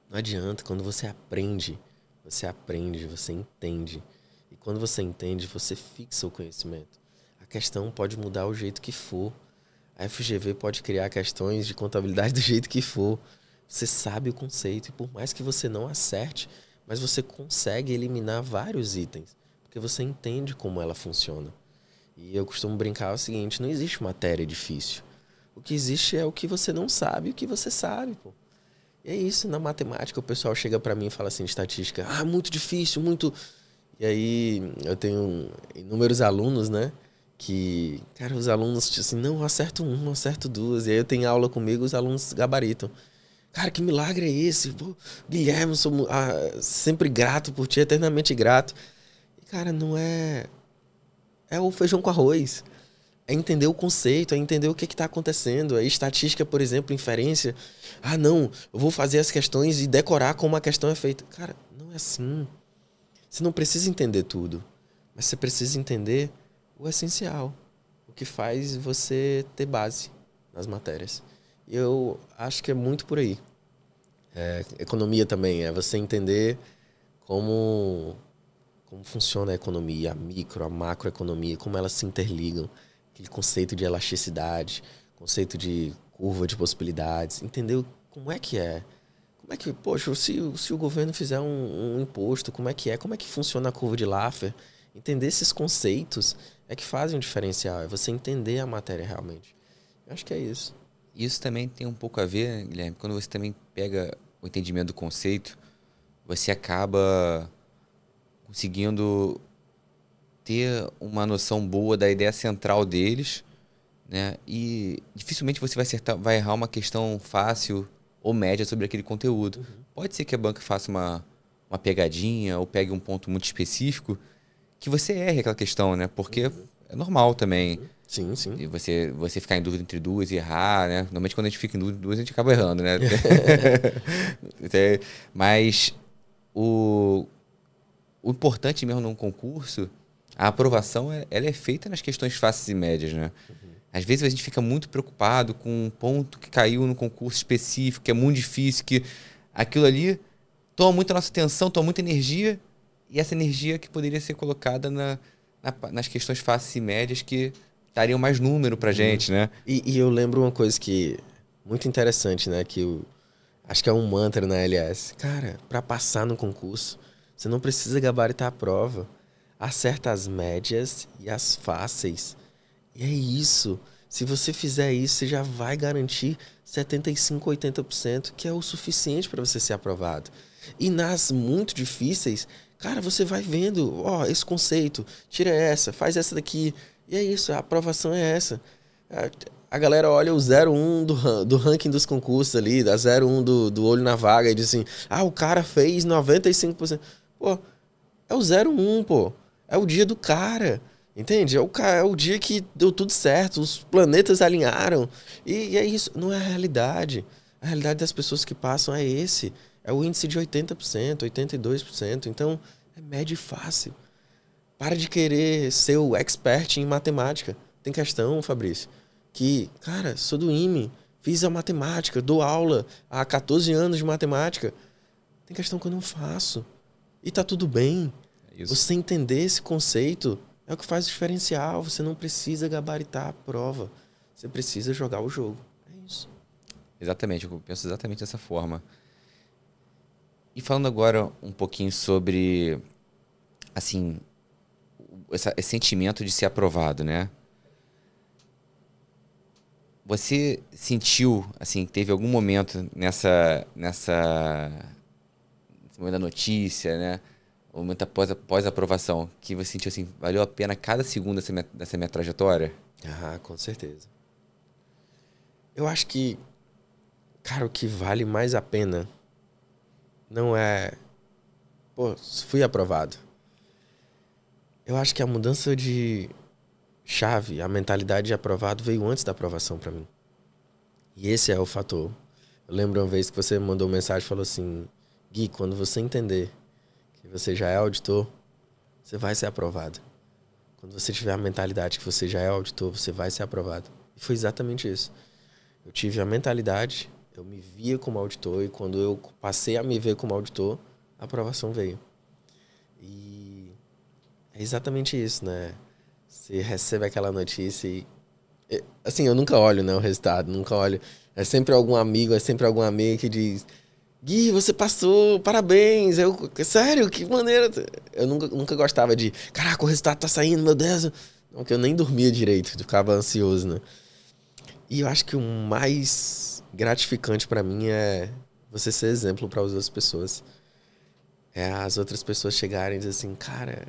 não adianta. Quando você aprende, você entende. E quando você entende, você fixa o conhecimento. A questão pode mudar o jeito que for. A FGV pode criar questões de contabilidade do jeito que for. Você sabe o conceito e por mais que você não acerte, mas você consegue eliminar vários itens, porque você entende como ela funciona. E eu costumo brincar o seguinte, não existe matéria difícil. O que existe é o que você não sabe e o que você sabe, pô. E é isso, na matemática o pessoal chega pra mim e fala assim, estatística, muito difícil, muito... E aí eu tenho inúmeros alunos, né? Que, cara, os alunos tipo assim, não, eu acerto um, eu acerto duas. E aí eu tenho aula comigo, os alunos gabaritam. Cara, que milagre é esse? Pô, Guilherme, eu sou sempre grato por ti, eternamente grato. E, cara, não é... É o feijão com arroz. É entender o conceito, é entender o que está acontecendo. É estatística, por exemplo, inferência. Não, eu vou fazer as questões e decorar como a questão é feita. Cara, não é assim. Você não precisa entender tudo. Mas você precisa entender o essencial. O que faz você ter base nas matérias. E eu acho que é muito por aí. Economia também, é você entender como funciona a economia, a micro, a macroeconomia, como elas se interligam. Aquele conceito de elasticidade, conceito de curva de possibilidades. Entender como é que é. Como é que, poxa, se o governo fizer um imposto, como é que funciona a curva de Laffer? Entender esses conceitos é que fazem um diferencial, é você entender a matéria realmente. Eu acho que é isso. Isso também tem um pouco a ver, Guilherme, quando você também pega o entendimento do conceito, você acaba conseguindo ter uma noção boa da ideia central deles, né? E dificilmente você vai errar uma questão fácil ou média sobre aquele conteúdo. Pode ser que a banca faça uma pegadinha ou pegue um ponto muito específico que você erre aquela questão, né? Porque é normal também. Sim, sim. E você ficar em dúvida entre duas e errar, né? Normalmente quando a gente fica em dúvida, duas a gente acaba errando, né? Mas o importante mesmo num concurso, a aprovação ela é feita nas questões fáceis e médias, né? Às vezes a gente fica muito preocupado com um ponto que caiu no concurso específico, que é muito difícil, que aquilo ali toma muita nossa atenção, toma muita energia, e essa energia que poderia ser colocada nas questões fáceis e médias que dariam mais número pra gente, né? E eu lembro uma coisa que muito interessante, né? Que eu acho que é um mantra na LS. Cara, para passar no concurso, você não precisa gabaritar a prova. Acerta as médias e as fáceis. E é isso. Se você fizer isso, você já vai garantir 75, 80%, que é o suficiente para você ser aprovado. E nas muito difíceis, cara, você vai vendo, esse conceito, tira essa, faz essa daqui. E é isso, a aprovação é essa. A galera olha o 01 do ranking dos concursos ali, da 01 do olho na vaga, e diz assim, o cara fez 95%. Pô, é o 01, pô. É o dia do cara. Entende? É o dia que deu tudo certo, os planetas alinharam. E é isso, não é a realidade. A realidade das pessoas que passam é esse. É o índice de 80%, 82%. Então, é médio e fácil. Para de querer ser o expert em matemática. Tem questão, Fabrício, que, cara, sou do IME, fiz a matemática, dou aula há 14 anos de matemática. Tem questão que eu não faço. E tá tudo bem. Você entender esse conceito é o que faz o diferencial. Você não precisa gabaritar a prova. Você precisa jogar o jogo. É isso. Exatamente, eu penso exatamente dessa forma. E falando agora um pouquinho sobre assim, esse sentimento de ser aprovado, né? Você sentiu, assim, que teve algum momento nesse momento da notícia, né? O momento após a aprovação, que você sentiu assim, valeu a pena cada segundo dessa minha trajetória? Ah, com certeza. Eu acho que, cara, o que vale mais a pena não é, pô, fui aprovado. Eu acho que a mudança de chave, a mentalidade de aprovado veio antes da aprovação pra mim. E esse é o fator. Eu lembro uma vez que você me mandou uma mensagem e falou assim: Gui, quando você entender que você já é auditor, você vai ser aprovado. Quando você tiver a mentalidade que você já é auditor, você vai ser aprovado. E foi exatamente isso. Eu tive a mentalidade, eu me via como auditor, e quando eu passei a me ver como auditor, a aprovação veio. E é exatamente isso, né? Você recebe aquela notícia e... Assim, eu nunca olho, né, o resultado, nunca olho. É sempre algum amigo, é sempre alguma amiga que diz: Gui, você passou, parabéns. Sério, que maneira. Eu nunca gostava de, caraca, o resultado tá saindo, meu Deus. Não, porque eu nem dormia direito, eu ficava ansioso, né? E eu acho que o mais gratificante pra mim é você ser exemplo para as outras pessoas. É as outras pessoas chegarem e dizer assim, cara,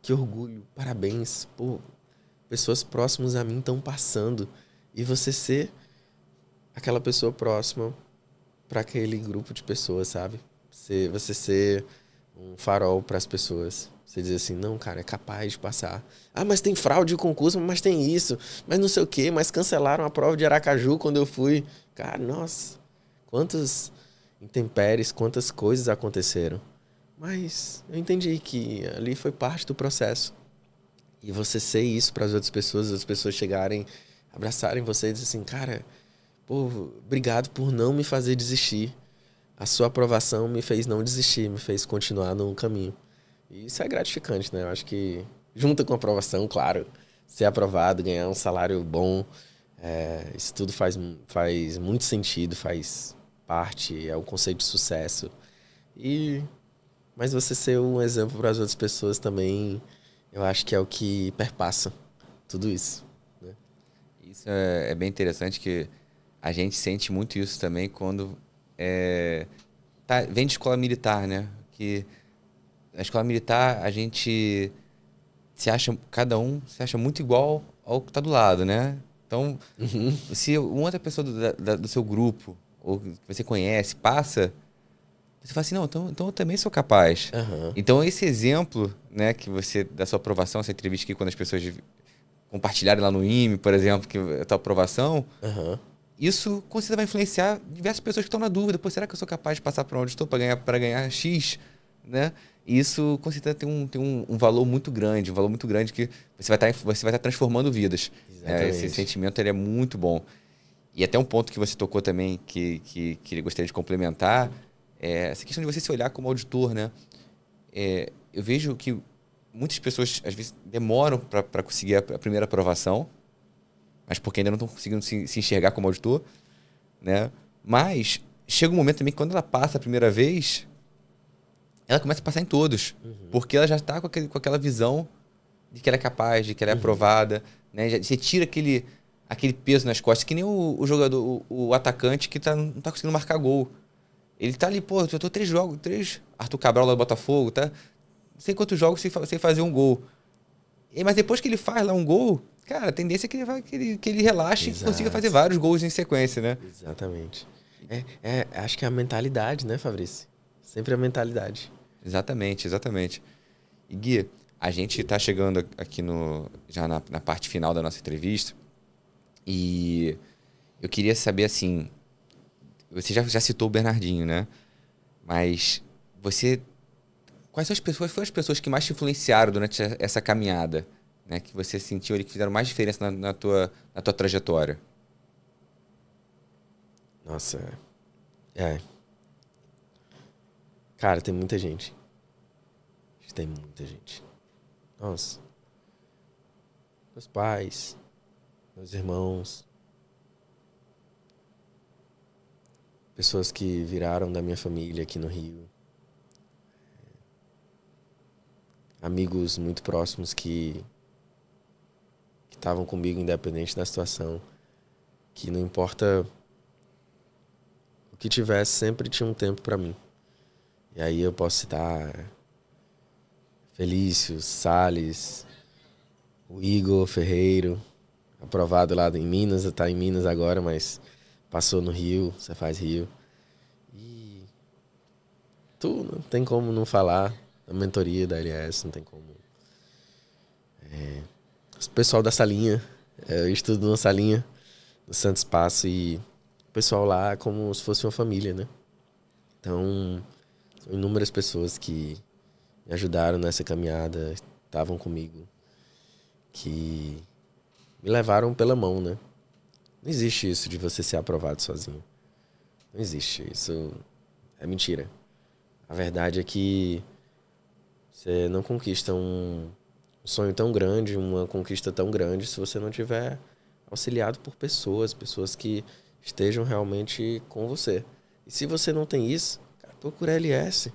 que orgulho, parabéns. Pô, pessoas próximas a mim estão passando. E você ser aquela pessoa próxima para aquele grupo de pessoas, sabe? Você ser um farol para as pessoas. Você dizer assim, não, cara, é capaz de passar. Ah, mas tem fraude de concurso, mas tem isso, mas não sei o quê, mas cancelaram a prova de Aracaju quando eu fui. Cara, nossa, quantas intempéries, quantas coisas aconteceram. Mas eu entendi que ali foi parte do processo. E você ser isso para as pessoas chegarem, abraçarem você e dizer assim, cara, pô, obrigado por não me fazer desistir. A sua aprovação me fez não desistir, me fez continuar no caminho. E isso é gratificante, né? Eu acho que, junto com a aprovação, claro, ser aprovado, ganhar um salário bom, isso tudo faz muito sentido, faz parte, é um conceito de sucesso. E, mas você ser um exemplo para as outras pessoas também, eu acho que é o que perpassa tudo isso, né? Isso é bem interessante que a gente sente muito isso também quando vem de escola militar, né? Que na escola militar a gente cada um se acha muito igual ao que está do lado, né? Então, Uhum. se uma outra pessoa do seu grupo, ou que você conhece, passa, você fala assim, não, então eu também sou capaz. Aham. Então, esse exemplo, né, da sua aprovação, essa entrevista aqui, quando as pessoas compartilharem lá no IME, por exemplo, que a tua aprovação, Aham. isso com certeza vai influenciar diversas pessoas que estão na dúvida. Pô, será que eu sou capaz de passar para onde estou para ganhar X? Né? E isso com certeza tem um valor muito grande, um valor muito grande que você vai estar transformando vidas. Esse Exatamente. sentimento ele é muito bom. E até um ponto que você tocou também, que eu gostaria de complementar, é essa questão de você se olhar como auditor, né? Eu vejo que muitas pessoas, às vezes, demoram para conseguir a primeira aprovação, mas porque ainda não estão conseguindo se enxergar como auditor, né? Mas chega um momento também que quando ela passa a primeira vez, ela começa a passar em todos, Uhum. porque ela já está com aquela visão de que ela é capaz, de que ela é Uhum. aprovada, né? Você tira aquele peso nas costas, que nem o jogador, o atacante que não tá conseguindo marcar gol. Ele tá ali, pô, eu tô 3 jogos, Arthur Cabral lá do Botafogo, tá? Não sei quantos jogos sem fazer um gol. Mas depois que ele faz lá um gol, cara, a tendência é que ele relaxe e consiga fazer Exato. vários gols em sequência, né? Exatamente. Acho que é a mentalidade, né, Fabrício? Sempre a mentalidade. Exatamente, exatamente. E Gui, a gente está chegando aqui já na parte final da nossa entrevista e eu queria saber assim, você já citou o Bernardinho, né? Mas você, foram as pessoas que mais te influenciaram durante essa caminhada, né? Que você sentiu ali que fizeram mais diferença na tua trajetória? Nossa, é. Cara, tem muita gente. Tem muita gente. Nossa. Meus pais, meus irmãos, pessoas que viraram da minha família aqui no Rio. amigos muito próximos que estavam comigo independente da situação, que não importa o que tivesse, sempre tinha um tempo para mim. E aí eu posso citar Felício, Salles, o Igor Ferreiro, aprovado lá em Minas, tá em Minas agora, mas passou no Rio, você faz Rio. E tu não tem como não falar da mentoria da LS, não tem como. O pessoal da salinha, eu estudo numa salinha no Santo Espaço e o pessoal lá é como se fosse uma família, né? Então, são inúmeras pessoas que me ajudaram nessa caminhada, estavam comigo, que me levaram pela mão, né? Não existe isso de você ser aprovado sozinho. Não existe. Isso é mentira. A verdade é que você não conquista um sonho tão grande, uma conquista tão grande, se você não tiver auxiliado por pessoas que estejam realmente com você. E se você não tem isso, cara, procura LS.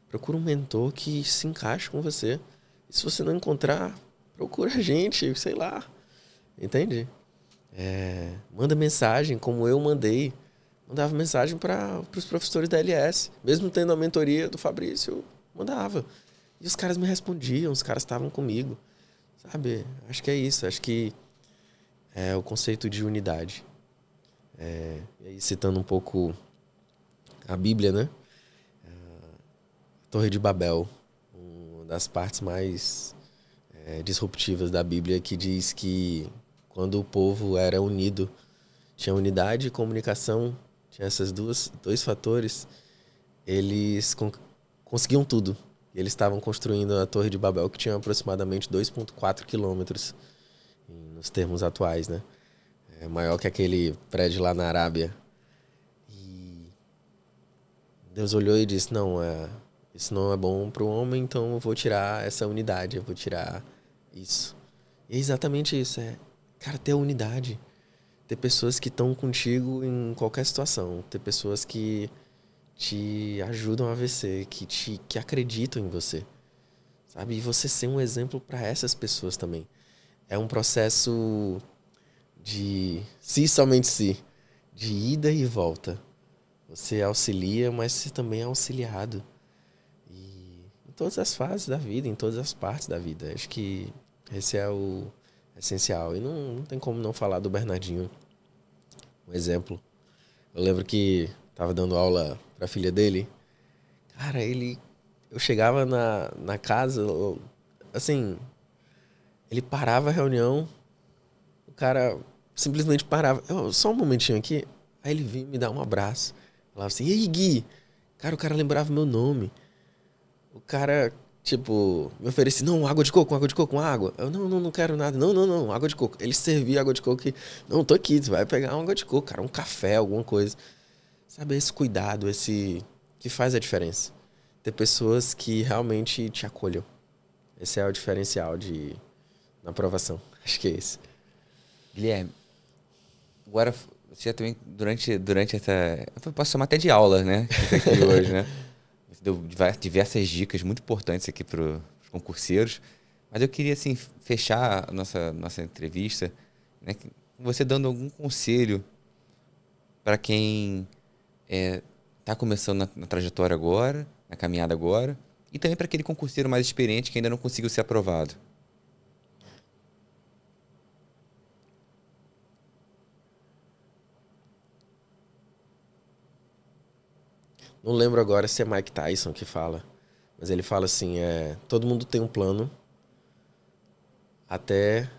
Procura um mentor que se encaixe com você. E se você não encontrar, procura a gente, sei lá. Entende? Manda mensagem, como eu mandei. Mandava mensagem para os professores da LS. Mesmo tendo a mentoria do Fabrício, mandava. E os caras me respondiam, os caras estavam comigo. Sabe? Acho que é isso. Acho que é o conceito de unidade. E aí, citando um pouco a Bíblia, né? Torre de Babel, uma das partes mais disruptivas da Bíblia, que diz que quando o povo era unido, tinha unidade e comunicação, tinha esses dois fatores, eles conseguiam tudo. E eles estavam construindo a Torre de Babel, que tinha aproximadamente 2,4 quilômetros, nos termos atuais, né? É maior que aquele prédio lá na Arábia. E Deus olhou e disse, não, isso não é bom para o homem, então eu vou tirar essa unidade, eu vou tirar isso. E é exatamente isso, cara, ter a unidade. Ter pessoas que estão contigo em qualquer situação. Ter pessoas que te ajudam a vencer, que acreditam em você. Sabe? E você ser um exemplo para essas pessoas também. É um processo de si, somente si. De ida e volta. Você auxilia, mas você também é auxiliado. Em todas as fases da vida, em todas as partes da vida. Acho que esse é o essencial. E não tem como não falar do Bernardinho. Um exemplo. Eu lembro que tava dando aula pra filha dele. Cara, eu chegava na casa, assim, ele parava a reunião, o cara simplesmente parava. Só um momentinho aqui. Aí ele vinha me dar um abraço. Falava assim, e aí, Gui? Cara, o cara lembrava meu nome. O cara, tipo, me oferecia, não, água de coco, uma água. Eu, não quero nada. Não, água de coco. Ele servia água de coco e, não, tô aqui, você vai pegar uma água de coco, cara, um café, alguma coisa. Sabe, esse cuidado, que faz a diferença. Ter pessoas que realmente te acolham. Esse é o diferencial na aprovação. Acho que é esse. Guilherme, agora você já também, durante essa... Eu posso chamar até de aula, né? Isso aqui hoje, né? Você deu diversas dicas muito importantes aqui para os concurseiros. Mas eu queria, assim, fechar a nossa entrevista, né? Você dando algum conselho para quem está começando na trajetória agora, na caminhada agora, e também para aquele concurseiro mais experiente que ainda não conseguiu ser aprovado. Não lembro agora se é Mike Tyson que fala. Mas ele fala assim, todo mundo tem um plano até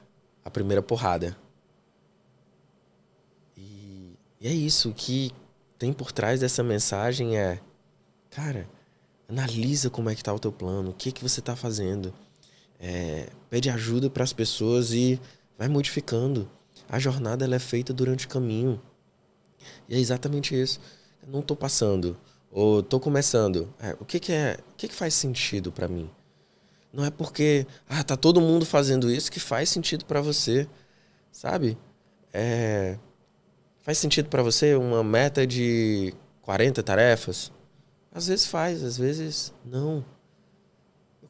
a primeira porrada. E é isso que tem por trás dessa mensagem cara, analisa como é que tá o teu plano, o que você tá fazendo. Pede ajuda para as pessoas e vai modificando. A jornada ela é feita durante o caminho. E é exatamente isso. Eu não tô passando, ou tô começando. O que faz sentido para mim? Não é porque tá todo mundo fazendo isso que faz sentido para você, sabe? Faz sentido para você uma meta de 40 tarefas? Às vezes faz, às vezes não.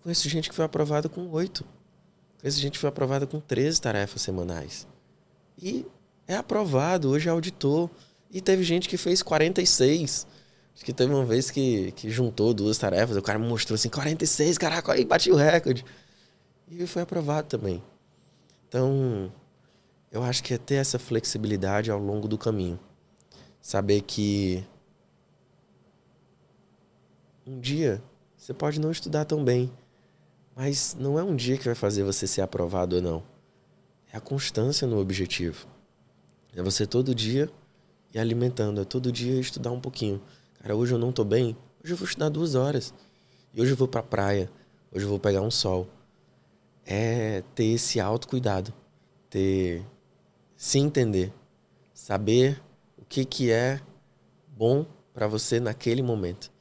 conheço gente que foi aprovada com 8. Conheço gente que foi aprovada com 13 tarefas semanais. E é aprovado, hoje é auditor. E teve gente que fez 46. Acho que teve uma vez que juntou 2 tarefas, o cara me mostrou assim, 46, caraca, aí bati o recorde. E foi aprovado também. Então, eu acho que é ter essa flexibilidade ao longo do caminho. Saber que um dia você pode não estudar tão bem, mas não é um dia que vai fazer você ser aprovado ou não. É a constância no objetivo. É você todo dia ir alimentando, é todo dia estudar um pouquinho. Cara, hoje eu não tô bem, hoje eu vou estudar 2 horas. E hoje eu vou pra praia, hoje eu vou pegar um sol. É ter esse autocuidado, se entender, saber o que é bom pra você naquele momento.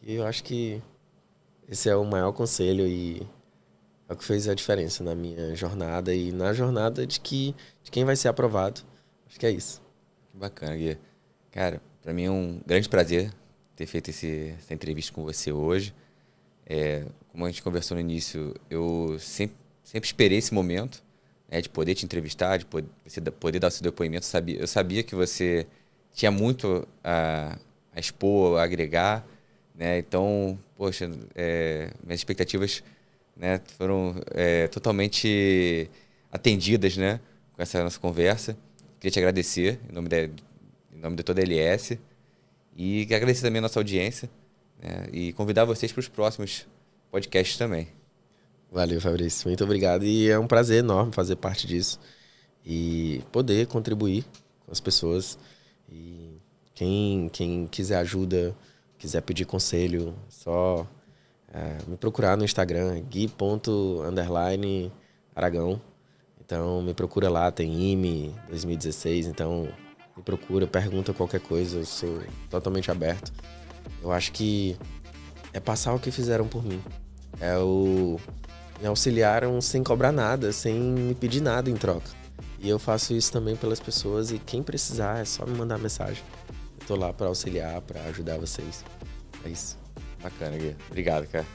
E eu acho que esse é o maior conselho e é o que fez a diferença na minha jornada e na jornada de quem vai ser aprovado. Acho que é isso. Que bacana, Gui. Cara, para mim é um grande prazer ter feito essa entrevista com você hoje. Como a gente conversou no início, eu sempre esperei esse momento, né, de poder te entrevistar, de poder dar o seu depoimento. Eu sabia que você tinha muito a expor, a agregar, né? Então, poxa, minhas expectativas, né, foram totalmente atendidas, né, com essa nossa conversa. Queria te agradecer em nome de toda a LS e agradecer também a nossa audiência, né, e convidar vocês para os próximos podcasts também. Valeu, Fabrício. Muito obrigado. E é um prazer enorme fazer parte disso e poder contribuir com as pessoas. E quem quiser ajuda, quiser pedir conselho, só me procurar no Instagram, gui._aragão. Então me procura lá, tem IME 2016, então me procura, pergunta qualquer coisa, eu sou totalmente aberto. Eu acho que é passar o que fizeram por mim. Me auxiliaram sem cobrar nada, sem me pedir nada em troca. E eu faço isso também pelas pessoas e quem precisar é só me mandar mensagem. Eu tô lá para auxiliar, para ajudar vocês. É isso. Bacana, Gui. Obrigado, cara.